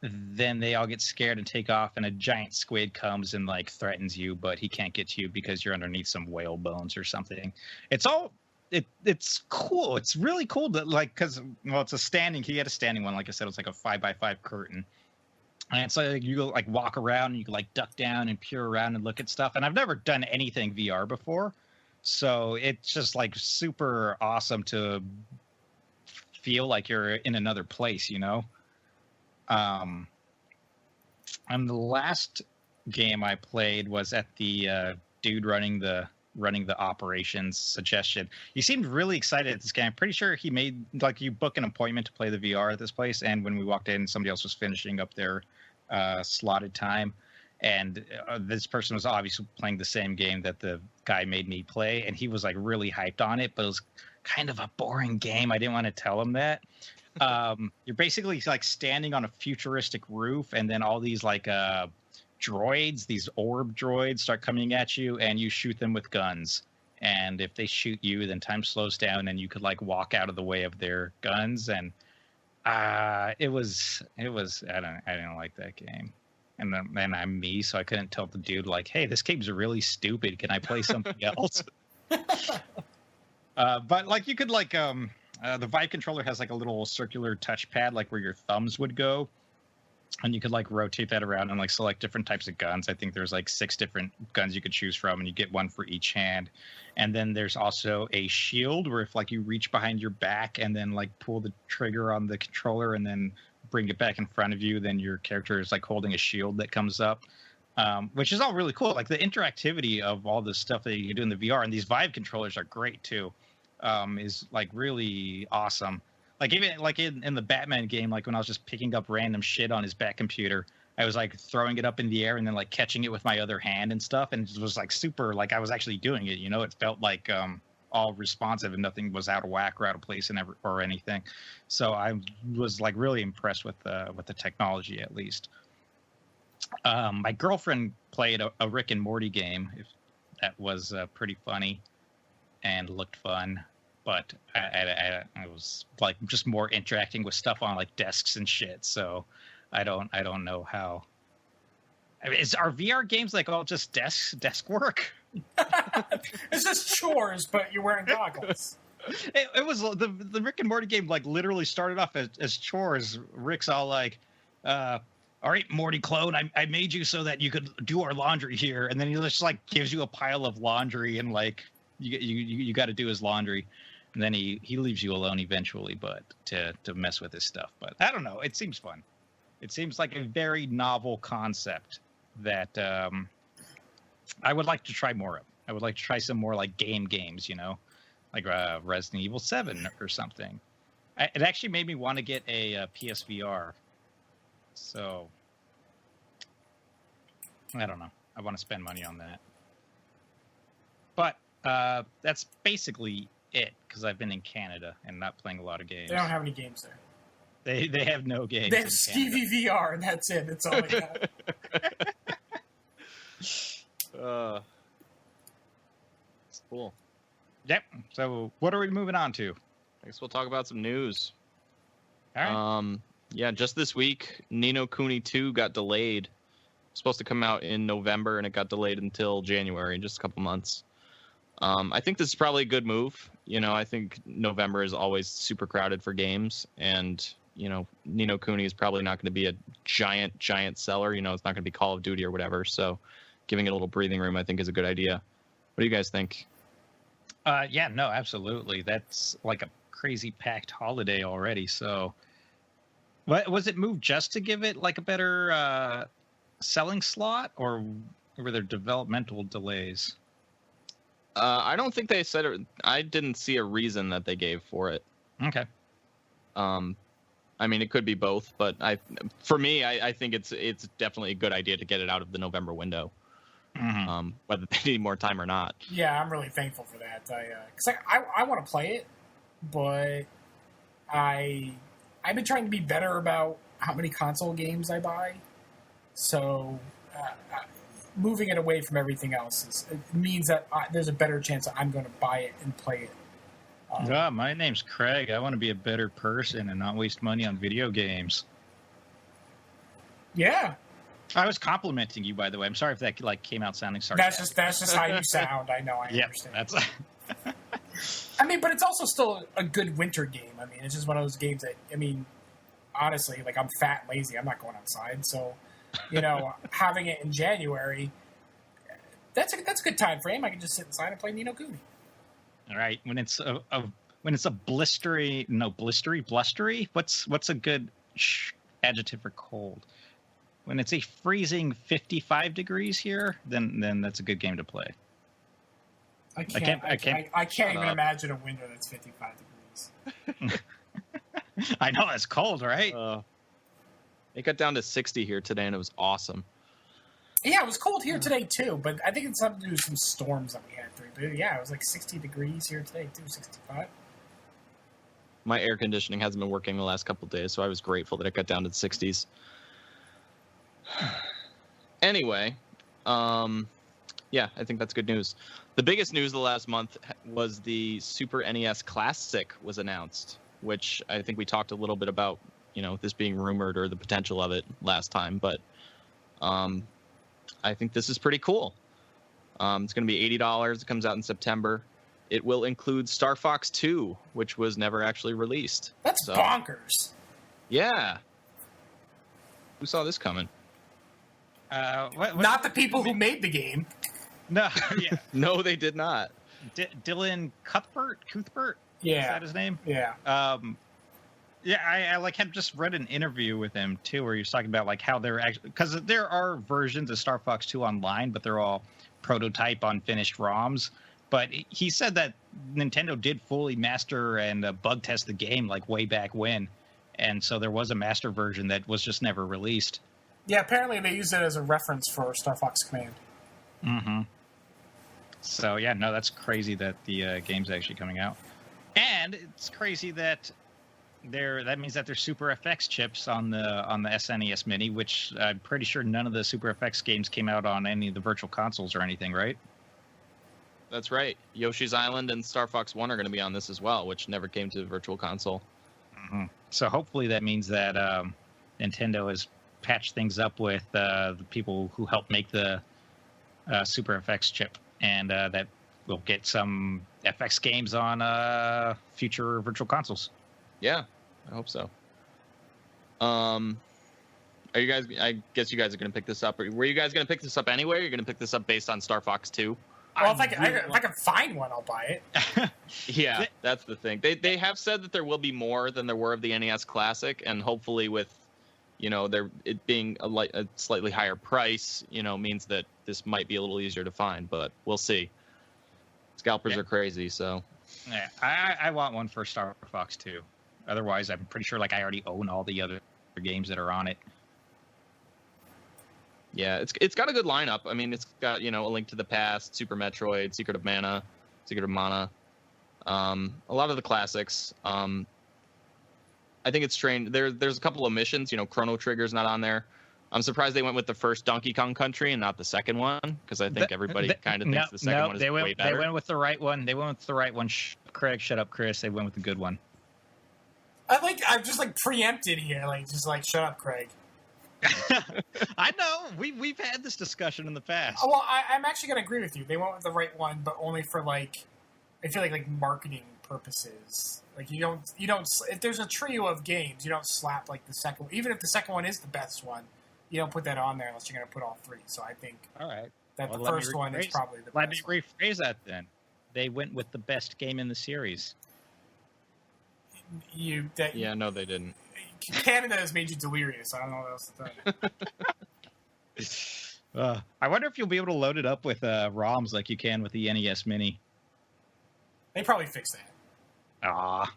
Speaker 2: then they all get scared and take off, and a giant squid comes and like threatens you, but he can't get to you because you're underneath some whale bones or something. It's cool. It's really cool that because it's a standing. He had a standing one, like I said, it's like a 5x5 curtain, and it's like you go like walk around and you can like duck down and peer around and look at stuff. And I've never done anything VR before, so it's just like super awesome to feel like you're in another place, And the last game I played was at the dude running the operations suggestion. He seemed really excited at this game. I'm pretty sure he made you book an appointment to play the VR at this place, and when we walked in, somebody else was finishing up their slotted time, and this person was obviously playing the same game that the guy made me play, and he was like really hyped on it, but it was kind of a boring game. I didn't want to tell him that. You're basically like standing on a futuristic roof, and then all these like droids, these orb droids, start coming at you, and you shoot them with guns. And if they shoot you, then time slows down, and you could like walk out of the way of their guns. And it was I didn't like that game. And then I'm me, so I couldn't tell the dude like, hey, this game's really stupid. Can I play something else? But like you could like the Vive controller has like a little circular touchpad, like where your thumbs would go. And you could like rotate that around and like select different types of guns. I think there's like 6 different guns you could choose from, and you get one for each hand. And then there's also a shield where if like you reach behind your back and then like pull the trigger on the controller and then bring it back in front of you, then your character is like holding a shield that comes up, which is all really cool. Like the interactivity of all the stuff that you do in the VR, and these Vive controllers are great too, is like really awesome. Like even like in the Batman game, like when I was just picking up random shit on his back computer, I was like throwing it up in the air and then like catching it with my other hand and stuff, and it was like super like I was actually doing it. It felt like all responsive and nothing was out of whack or out of place or anything. So I was like really impressed with the technology at least. My girlfriend played a Rick and Morty game. If that was pretty funny and looked fun. But I was like just more interacting with stuff on like desks and shit. So I don't know how. I mean, is our VR games like all just desk work?
Speaker 1: It's just chores, but you're wearing goggles.
Speaker 2: It was the Rick and Morty game like literally started off as chores. Rick's all like, "All right, Morty clone, I made you so that you could do our laundry here," and then he just like gives you a pile of laundry and like you got to do his laundry. And then he leaves you alone eventually, but to mess with his stuff. But I don't know. It seems fun. It seems like a very novel concept that I would like to try more of. I would like to try some more like games, like Resident Evil 7 or something. It actually made me want to get a PSVR. So I don't know. I want to spend money on that. But that's basically it, because I've been in Canada and not playing a lot of games.
Speaker 1: They don't have any games there.
Speaker 2: They have no games.
Speaker 1: They have Stevie VR, and that's it. That's all they have.
Speaker 3: It's cool.
Speaker 2: Yep. So what are we moving on to?
Speaker 3: I guess we'll talk about some news.
Speaker 2: All right.
Speaker 3: Yeah, just this week, Ni no Kuni 2 got delayed. It was supposed to come out in November, and it got delayed until January, in just a couple months. I think this is probably a good move. I think November is always super crowded for games, and Ni no Kuni is probably not going to be a giant seller. It's not going to be Call of Duty or whatever. So, giving it a little breathing room, I think, is a good idea. What do you guys think?
Speaker 2: Yeah, no, absolutely. That's like a crazy packed holiday already. So, What was it moved just to give it like a better selling slot, or were there developmental delays?
Speaker 3: I don't think they said it. I didn't see a reason that they gave for it.
Speaker 2: Okay.
Speaker 3: I mean, it could be both, but for me, I think it's definitely a good idea to get it out of the November window, whether they need more time or not.
Speaker 1: Yeah, I'm really thankful for that. Because I want to play it, but I've been trying to be better about how many console games I buy. So moving it away from everything else means that there's a better chance that I'm going to buy it and play it.
Speaker 2: My name's Craig. I want to be a better person and not waste money on video games.
Speaker 1: Yeah.
Speaker 2: I was complimenting you, by the way. I'm sorry if that came out sounding sarcastic.
Speaker 1: That's just how you sound. I know. I understand.
Speaker 2: That's.
Speaker 1: I mean, but it's also still a good winter game. I mean, it's just one of those games that, I mean, honestly, like, I'm fat and lazy. I'm not going outside. So, having it in January, that's a good time frame. I can just sit inside and play Ni no Kuni.
Speaker 2: All right. When it's a blustery. What's a good adjective for cold? When it's a freezing 55 degrees here, then that's a good game to play.
Speaker 1: I can't even imagine a winter that's 55 degrees.
Speaker 2: I know, it's cold, right?
Speaker 3: It got down to 60 here today, and it was awesome.
Speaker 1: Yeah, it was cold here today, too, but I think it's something to do with some storms that we had through. But yeah, it was like 60 degrees here today, too, 65.
Speaker 3: My air conditioning hasn't been working the last couple of days, so I was grateful that it got down to the 60s. Anyway, yeah, I think that's good news. The biggest news of the last month was the Super NES Classic was announced, which I think we talked a little bit about, this being rumored or the potential of it last time, but I think this is pretty cool. It's going to be $80. It comes out in September. It will include Star Fox 2, which was never actually released.
Speaker 1: That's bonkers.
Speaker 3: Yeah. Who saw this coming?
Speaker 1: Not the people who made the game.
Speaker 2: No, yeah.
Speaker 3: No, they did not.
Speaker 2: Dylan Cuthbert?
Speaker 1: Yeah.
Speaker 2: Is that his name?
Speaker 1: Yeah.
Speaker 2: Yeah, I had just read an interview with him, too, where he was talking about, how they're actually... Because there are versions of Star Fox 2 online, but they're all prototype unfinished ROMs. But he said that Nintendo did fully master and bug test the game, way back when. And so there was a master version that was just never released.
Speaker 1: Yeah, apparently they used it as a reference for Star Fox Command.
Speaker 2: Mm-hmm. So, yeah, no, that's crazy that the game's actually coming out. And it's crazy that that means that there's Super FX chips on the SNES Mini, which I'm pretty sure none of the Super FX games came out on any of the virtual consoles or anything, right?
Speaker 3: That's right. Yoshi's Island and Star Fox 1 are going to be on this as well, which never came to the virtual console.
Speaker 2: Mm-hmm. So hopefully that means that Nintendo has patched things up with the people who helped make the Super FX chip, and that we'll get some FX games on future virtual consoles.
Speaker 3: Yeah, I hope so. Are you guys? I guess you guys are going to pick this up. Were you guys going to pick this up anyway? Or are you going to pick this up based on Star Fox 2?
Speaker 1: Well, if I can find one, I'll buy it.
Speaker 3: Yeah, that's the thing. They have said that there will be more than there were of the NES Classic, and hopefully with, it being a slightly higher price, means that this might be a little easier to find. But we'll see. Scalpers are crazy, so.
Speaker 2: Yeah, I want one for Star Fox 2. Otherwise, I'm pretty sure I already own all the other games that are on it.
Speaker 3: Yeah, it's got a good lineup. I mean, it's got, A Link to the Past, Super Metroid, Secret of Mana. A lot of the classics. I think it's strange. There's a couple of missions. Chrono Trigger's not on there. I'm surprised they went with the first Donkey Kong Country and not the second one, because I think everybody kind of thinks the second one is way better.
Speaker 2: They went with the right one. Craig, shut up, Chris. They went with the good one.
Speaker 1: I'm just preempted here. Shut up, Craig.
Speaker 2: I know. We've had this discussion in the past.
Speaker 1: Well, I'm actually going to agree with you. They went with the right one, but only for I feel like marketing purposes. You don't. If there's a trio of games, you don't slap the second one. Even if the second one is the best one, you don't put that on there unless you're going to put all three. So I think.
Speaker 2: All right.
Speaker 1: That the first one is probably the best.
Speaker 2: Let me rephrase that then. They went with the best game in the series.
Speaker 3: Yeah, no, they didn't.
Speaker 1: Canada has made you delirious. I don't know what else to tell you.
Speaker 2: I wonder if you'll be able to load it up with ROMs like you can with the NES Mini.
Speaker 1: They probably fix that.
Speaker 2: Ah,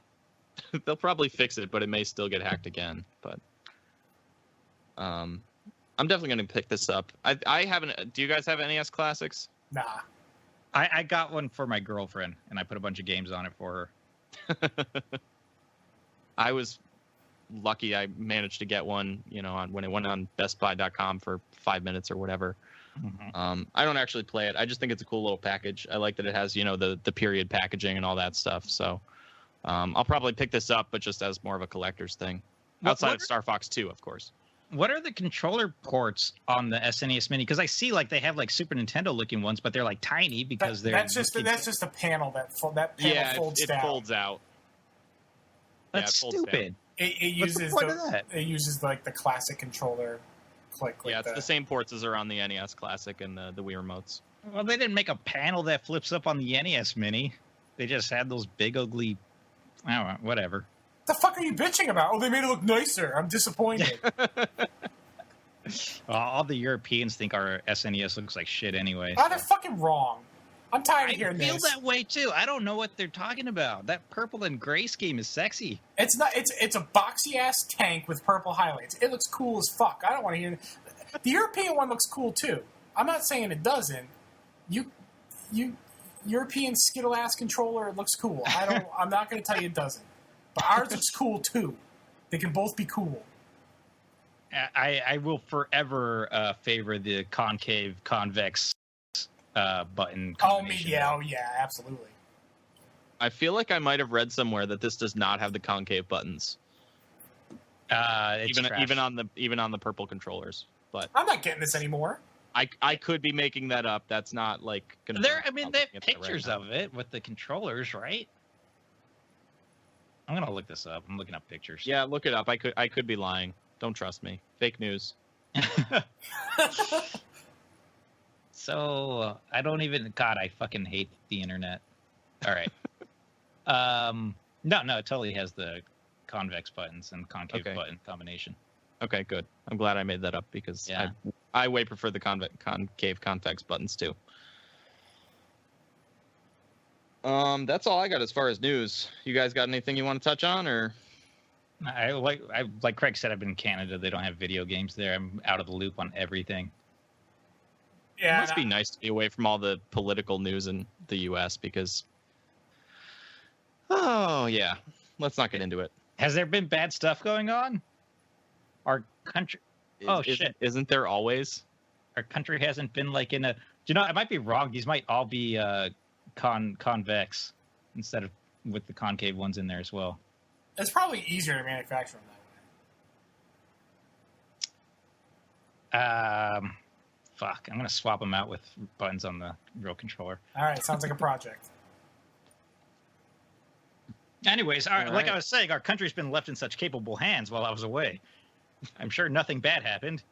Speaker 3: They'll probably fix it, but it may still get hacked again. But I'm definitely going to pick this up. I haven't. Do you guys have NES Classics?
Speaker 1: Nah.
Speaker 2: I got one for my girlfriend, and I put a bunch of games on it for her.
Speaker 3: I was lucky I managed to get one, when it went on bestbuy.com for 5 minutes or whatever.
Speaker 2: Mm-hmm.
Speaker 3: I don't actually play it. I just think it's a cool little package. I like that it has, the period packaging and all that stuff. So I'll probably pick this up, but just as more of a collector's thing. Outside of Star Fox 2, of course.
Speaker 2: What are the controller ports on the SNES Mini? Because I see they have Super Nintendo looking ones, but they're tiny because
Speaker 1: that's just a panel that panel folds down.
Speaker 3: It folds out.
Speaker 2: That's stupid.
Speaker 1: It uses it uses the classic controller click.
Speaker 3: It's the same ports as are on the NES Classic and the Wii remotes.
Speaker 2: Well, they didn't make a panel that flips up on the NES Mini. They just had those big ugly. I don't know, whatever.
Speaker 1: The fuck are you bitching about? Oh, they made it look nicer. I'm disappointed.
Speaker 2: All the Europeans think our SNES looks like shit anyway.
Speaker 1: Oh, they're fucking wrong. I'm tired of hearing this.
Speaker 2: I feel that way too. I don't know what they're talking about. That purple and gray scheme is sexy.
Speaker 1: It's not. It's a boxy ass tank with purple highlights. It looks cool as fuck. I don't want to hear. The European one looks cool too. I'm not saying it doesn't. You European skittle ass controller. It looks cool. I'm not going to tell you it doesn't. But ours looks cool too. They can both be cool.
Speaker 2: I will forever favor the concave convex button combination.
Speaker 1: Oh yeah, absolutely.
Speaker 3: I feel like I might have read somewhere that this does not have the concave buttons. Even on the purple controllers. But
Speaker 1: I'm not getting this anymore.
Speaker 3: I could be making that up. That's not they
Speaker 2: have pictures of it with the controllers, right? I'm gonna look this up. I'm looking up pictures.
Speaker 3: Yeah, look it up. I could be lying. Don't trust me. Fake news.
Speaker 2: So I don't even. God, I fucking hate the internet. All right. No, it totally has the convex buttons and concave button combination. Okay,
Speaker 3: good. I'm glad I made that up because I way prefer the concave convex buttons too. That's all I got as far as news. You guys got anything you want to touch on, or?
Speaker 2: Like Craig said, I've been in Canada. They don't have video games there. I'm out of the loop on everything.
Speaker 3: Yeah, it must be nice to be away from all the political news in the U.S. because, let's not get into it.
Speaker 2: Has there been bad stuff going on? Our country. Shit!
Speaker 3: Isn't there always?
Speaker 2: Our country hasn't been in a. I might be wrong. These might all be convex instead of with the concave ones in there as well.
Speaker 1: It's probably easier to manufacture them that way.
Speaker 2: Fuck. I'm going to swap them out with buttons on the real controller.
Speaker 1: All right. Sounds like a project.
Speaker 2: Anyways, like I was saying, our country's been left in such capable hands while I was away. I'm sure nothing bad happened.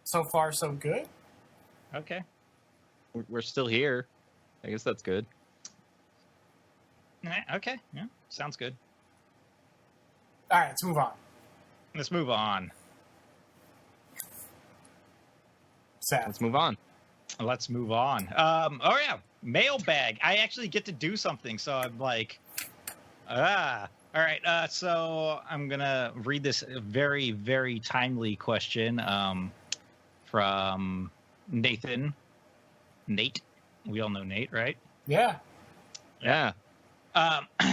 Speaker 1: So far, so good?
Speaker 2: Okay.
Speaker 3: We're still here. I guess that's good.
Speaker 2: Okay. Yeah. Sounds good.
Speaker 1: All right. Let's move on. Seth.
Speaker 3: Let's move on.
Speaker 2: Oh, yeah. Mailbag. I actually get to do something, so I'm like, All right. So I'm going to read this very, very timely question from Nathan. Nate. We all know Nate, right?
Speaker 1: Yeah.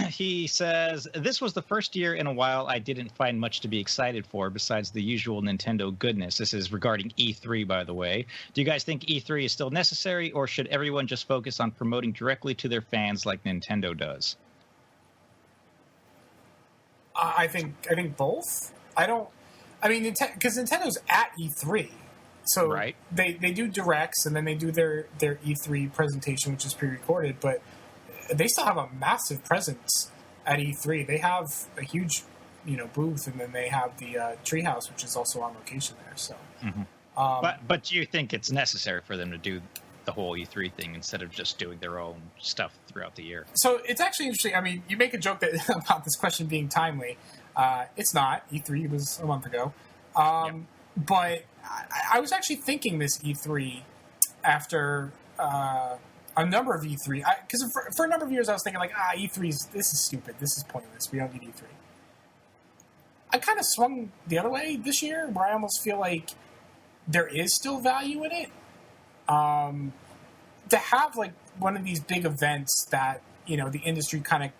Speaker 2: He says, this was the first year in a while I didn't find much to be excited for besides the usual Nintendo goodness. This is regarding E3, by the way. Do you guys think E3 is still necessary, or should everyone just focus on promoting directly to their fans like Nintendo does?
Speaker 1: I think both. Because Nintendo's at E3. So
Speaker 2: right.
Speaker 1: they do directs, and then they do their E3 presentation, which is pre-recorded, but they still have a massive presence at E3. They have a huge, booth, and then they have the Treehouse, which is also on location there. So,
Speaker 2: but do you think it's necessary for them to do the whole E3 thing instead of just doing their own stuff throughout the year?
Speaker 1: So it's actually interesting. I mean, you make a joke about this question being timely. It's not. E3 was a month ago. But I was actually thinking this E3 after a number of E3. Because for a number of years I was thinking, like, E3's, this is stupid. This is pointless. We don't need E3. I kind of swung the other way this year, where I almost feel like there is still value in it. To have, like, one of these big events that, the industry kind of,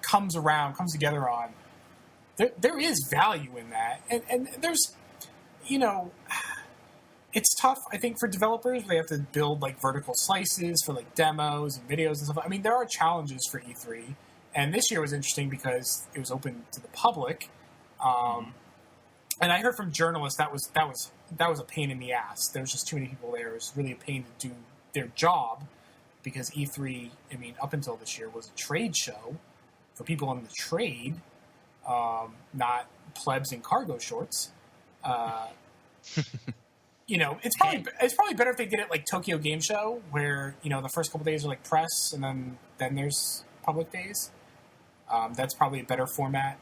Speaker 1: comes together on, there is value in that. And there's, it's tough, I think, for developers. They have to build, like, vertical slices for, like, demos and videos and stuff. I mean, there are challenges for E3. And this year was interesting because it was open to the public. And I heard from journalists that was a pain in the ass. There was just too many people there. It was really a pain to do their job because E3, I mean, up until this year, was a trade show for people in the trade, not plebs in cargo shorts. It's probably better if they did it like Tokyo Game Show, where the first couple days are like press, and then there's public days. That's probably a better format.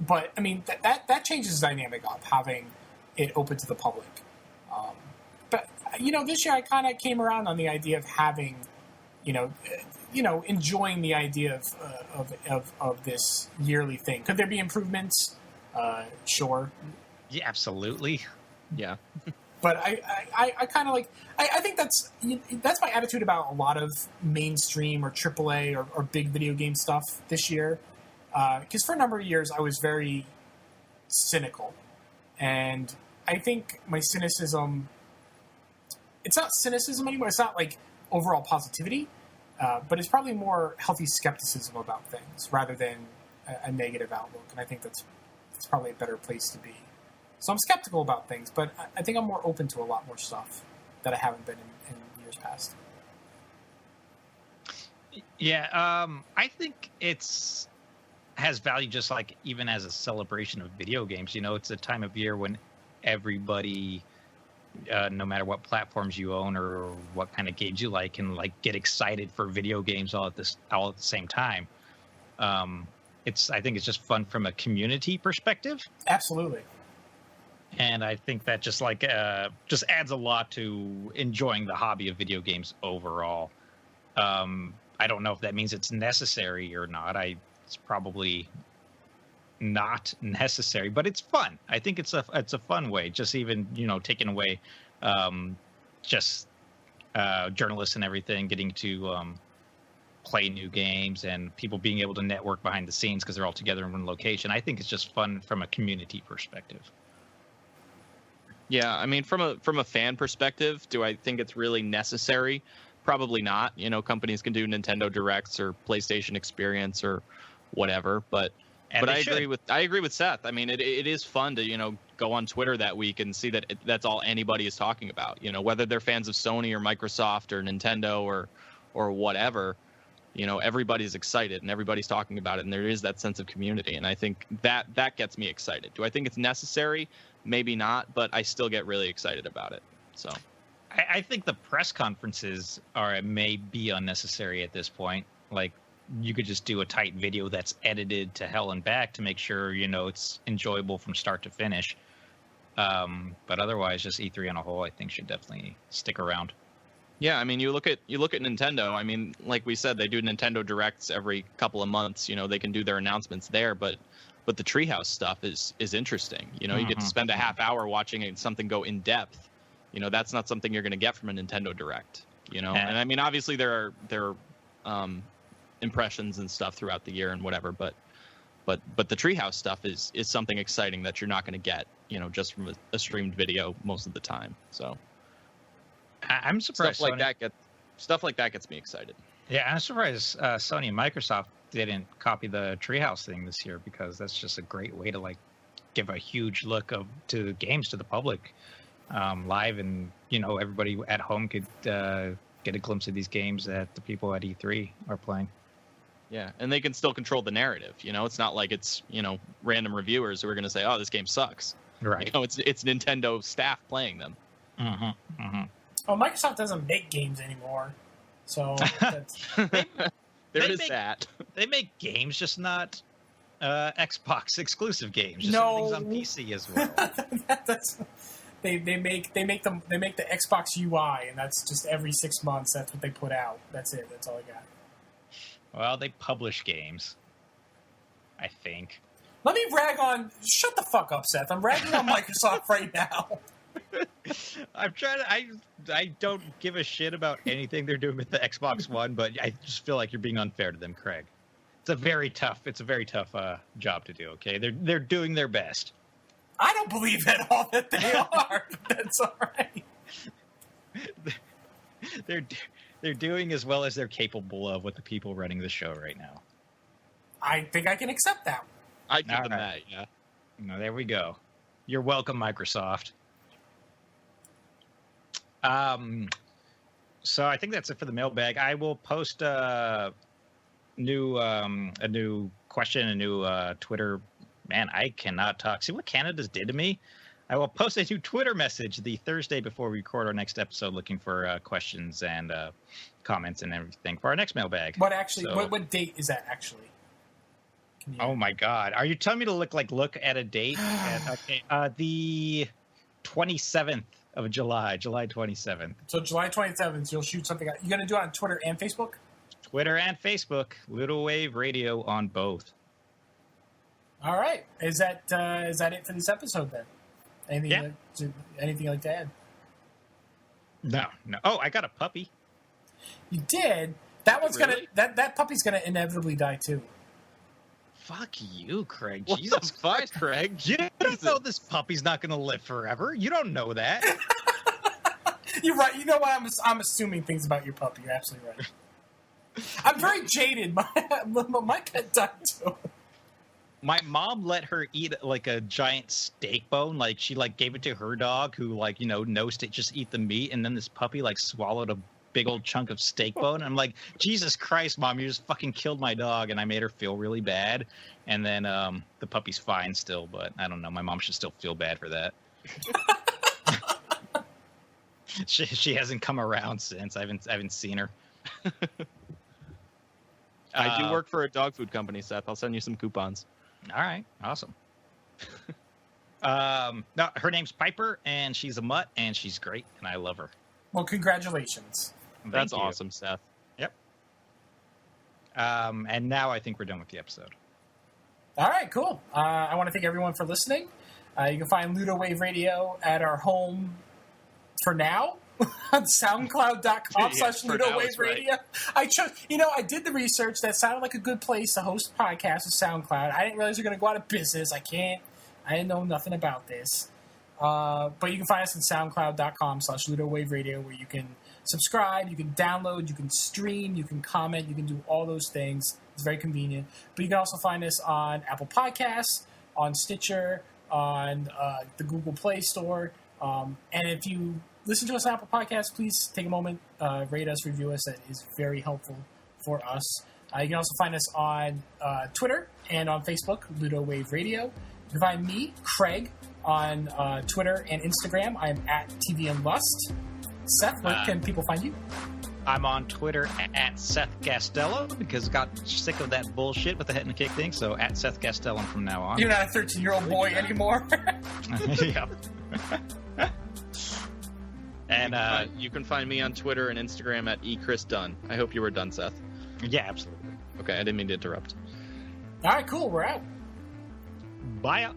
Speaker 1: But I mean that changes the dynamic up, having it open to the public. But this year I kind of came around on the idea of having, enjoying the idea of this yearly thing. Could there be improvements? Sure.
Speaker 2: Yeah, absolutely.
Speaker 3: Yeah.
Speaker 1: But I kind of like, I think that's my attitude about a lot of mainstream or AAA or big video game stuff this year. Because for a number of years I was very cynical. And I think my cynicism, it's not cynicism anymore. It's not like overall positivity, but it's probably more healthy skepticism about things rather than a negative outlook. And I think that's probably a better place to be. So I'm skeptical about things, but I think I'm more open to a lot more stuff that I haven't been in years past.
Speaker 2: Yeah, I think has value just like even as a celebration of video games. It's a time of year when everybody, no matter what platforms you own or what kind of games you like, can like get excited for video games all at the same time. I think it's just fun from a community perspective.
Speaker 1: Absolutely.
Speaker 2: And I think that just like just adds a lot to enjoying the hobby of video games overall. I don't know if that means it's necessary or not. It's probably not necessary, but it's fun. I think it's a fun way. Just even taking away just journalists and everything getting to play new games and people being able to network behind the scenes because they're all together in one location. I think it's just fun from a community perspective.
Speaker 3: Yeah, I mean, from a fan perspective, do I think it's really necessary? Probably not. Companies can do Nintendo Directs or PlayStation Experience or whatever, but I agree with Seth. I mean, it is fun to go on Twitter that week and see that that's all anybody is talking about. Whether they're fans of Sony or Microsoft or Nintendo or whatever, everybody's excited and everybody's talking about it, and there is that sense of community, and I think that gets me excited. Do I think it's necessary? Maybe not, but I still get really excited about it. So
Speaker 2: I think the press conferences may be unnecessary at this point. Like, you could just do a tight video that's edited to hell and back to make sure it's enjoyable from start to finish. But otherwise, just E3 on a whole, I think should definitely stick around.
Speaker 3: Yeah, I mean, you look at Nintendo. I mean, like we said, they do Nintendo Directs every couple of months. They can do their announcements there, but the Treehouse stuff is interesting. You get to spend a half hour watching something go in depth. That's not something you're going to get from a Nintendo Direct. And I mean, obviously there are impressions and stuff throughout the year and whatever, but the Treehouse stuff is something exciting that you're not going to get just from a streamed video most of the time. So
Speaker 2: I'm surprised
Speaker 3: stuff like that gets me excited.
Speaker 2: Yeah, I'm surprised Sony and Microsoft didn't copy the Treehouse thing this year, because that's just a great way to like give a huge look to games to the public live, and everybody at home could get a glimpse of these games that the people at E3 are playing.
Speaker 3: Yeah, and they can still control the narrative. It's not like it's random reviewers who are going to say, "Oh, this game sucks."
Speaker 2: Right.
Speaker 3: It's Nintendo staff playing them.
Speaker 1: Well, Microsoft doesn't make games anymore, so that's...
Speaker 3: There is that.
Speaker 2: They make games, just not Xbox exclusive games. Just
Speaker 1: No.
Speaker 2: everything's on PC as well.
Speaker 1: They make the Xbox UI, and that's just every 6 months. That's what they put out. That's it. That's all I got.
Speaker 2: Well, they publish games, I think.
Speaker 1: Let me rag on. Shut the fuck up, Seth. I'm ragging on Microsoft right now.
Speaker 2: I'm trying to. I don't give a shit about anything they're doing with the Xbox One, but I just feel like you're being unfair to them, Craig. It's a very tough job to do. Okay, they're doing their best.
Speaker 1: I don't believe at all that they are. But that's all right.
Speaker 2: They're doing as well as they're capable of with the people running the show right now.
Speaker 1: I think I can accept that.
Speaker 3: I give
Speaker 2: All
Speaker 3: them
Speaker 2: right.
Speaker 3: that, yeah.
Speaker 2: No, there we go. You're welcome, Microsoft. So I think that's it for the mailbag. I will post a new question, a new Twitter. Man, I cannot talk. See what Canada's did to me? I will post a new Twitter message the Thursday before we record our next episode, looking for questions and comments and everything for our next mailbag.
Speaker 1: What what date is that actually?
Speaker 2: Oh my God! Are you telling me to look at a date? Okay, the 27th of July 27th.
Speaker 1: So July 27th, you'll shoot something out. You gonna do it on Twitter and Facebook?
Speaker 2: Twitter and Facebook, Ludowave Radio on both.
Speaker 1: All right. Is that it for this episode then? Anything you like to add?
Speaker 2: No. Oh, I got a puppy.
Speaker 1: You did. That one's
Speaker 3: Really?
Speaker 1: that puppy's gonna inevitably die too.
Speaker 2: Fuck you, Craig.
Speaker 3: What
Speaker 2: Jesus
Speaker 3: the fuck,
Speaker 2: Christ.
Speaker 3: Craig?
Speaker 2: You don't know this puppy's not going to live forever. You don't know that.
Speaker 1: You're right. You know what? I'm assuming things about your puppy. You're absolutely right. I'm very jaded. My pet died too.
Speaker 2: My mom let her eat like a giant steak bone. Like she gave it to her dog who no steak, just eat the meat. And then this puppy swallowed a big old chunk of steak bone. And I'm like, Jesus Christ, Mom, you just fucking killed my dog. And I made her feel really bad. And then the puppy's fine still, but I don't know. My mom should still feel bad for that. She hasn't come around since. I haven't seen her.
Speaker 3: I do work for a dog food company, Seth. I'll send you some coupons.
Speaker 2: All right, awesome. No, her name's Piper, and she's a mutt, and she's great, and I love her.
Speaker 1: Well, congratulations.
Speaker 3: That's
Speaker 2: Thank you.
Speaker 3: awesome, Seth.
Speaker 2: Yep. And now I think we're done with the episode.
Speaker 1: All right, cool. I want to thank everyone for listening. You can find Ludowave Radio at our home for now on soundcloud.com/Ludowave Radio. I did the research. That sounded like a good place to host podcasts with SoundCloud. I didn't realize you're going to go out of business. I didn't know nothing about this. But you can find us on soundcloud.com/Ludowave Radio, where you can subscribe, you can download, you can stream, you can comment, you can do all those things. It's very convenient. But you can also find us on Apple Podcasts, on Stitcher, on the Google Play Store. And if you listen to us on Apple Podcasts, please take a moment, rate us, review us. That is very helpful for us. You can also find us on Twitter and on Facebook, Ludowave Radio. You can find me, Craig, on Twitter and Instagram. I'm at TVNLust. Seth, where can people find you?
Speaker 2: I'm on Twitter at Seth Gastello because I got sick of that bullshit with the head and the kick thing. So at Seth Gastello from now on.
Speaker 1: You're not a 13-year-old boy anymore.
Speaker 2: Yep. And
Speaker 3: you can find me on Twitter and Instagram at echrisdunn. I hope you were done, Seth.
Speaker 2: yeah, absolutely.
Speaker 3: Okay, I didn't mean to interrupt.
Speaker 1: All right, cool. We're out.
Speaker 2: Bye.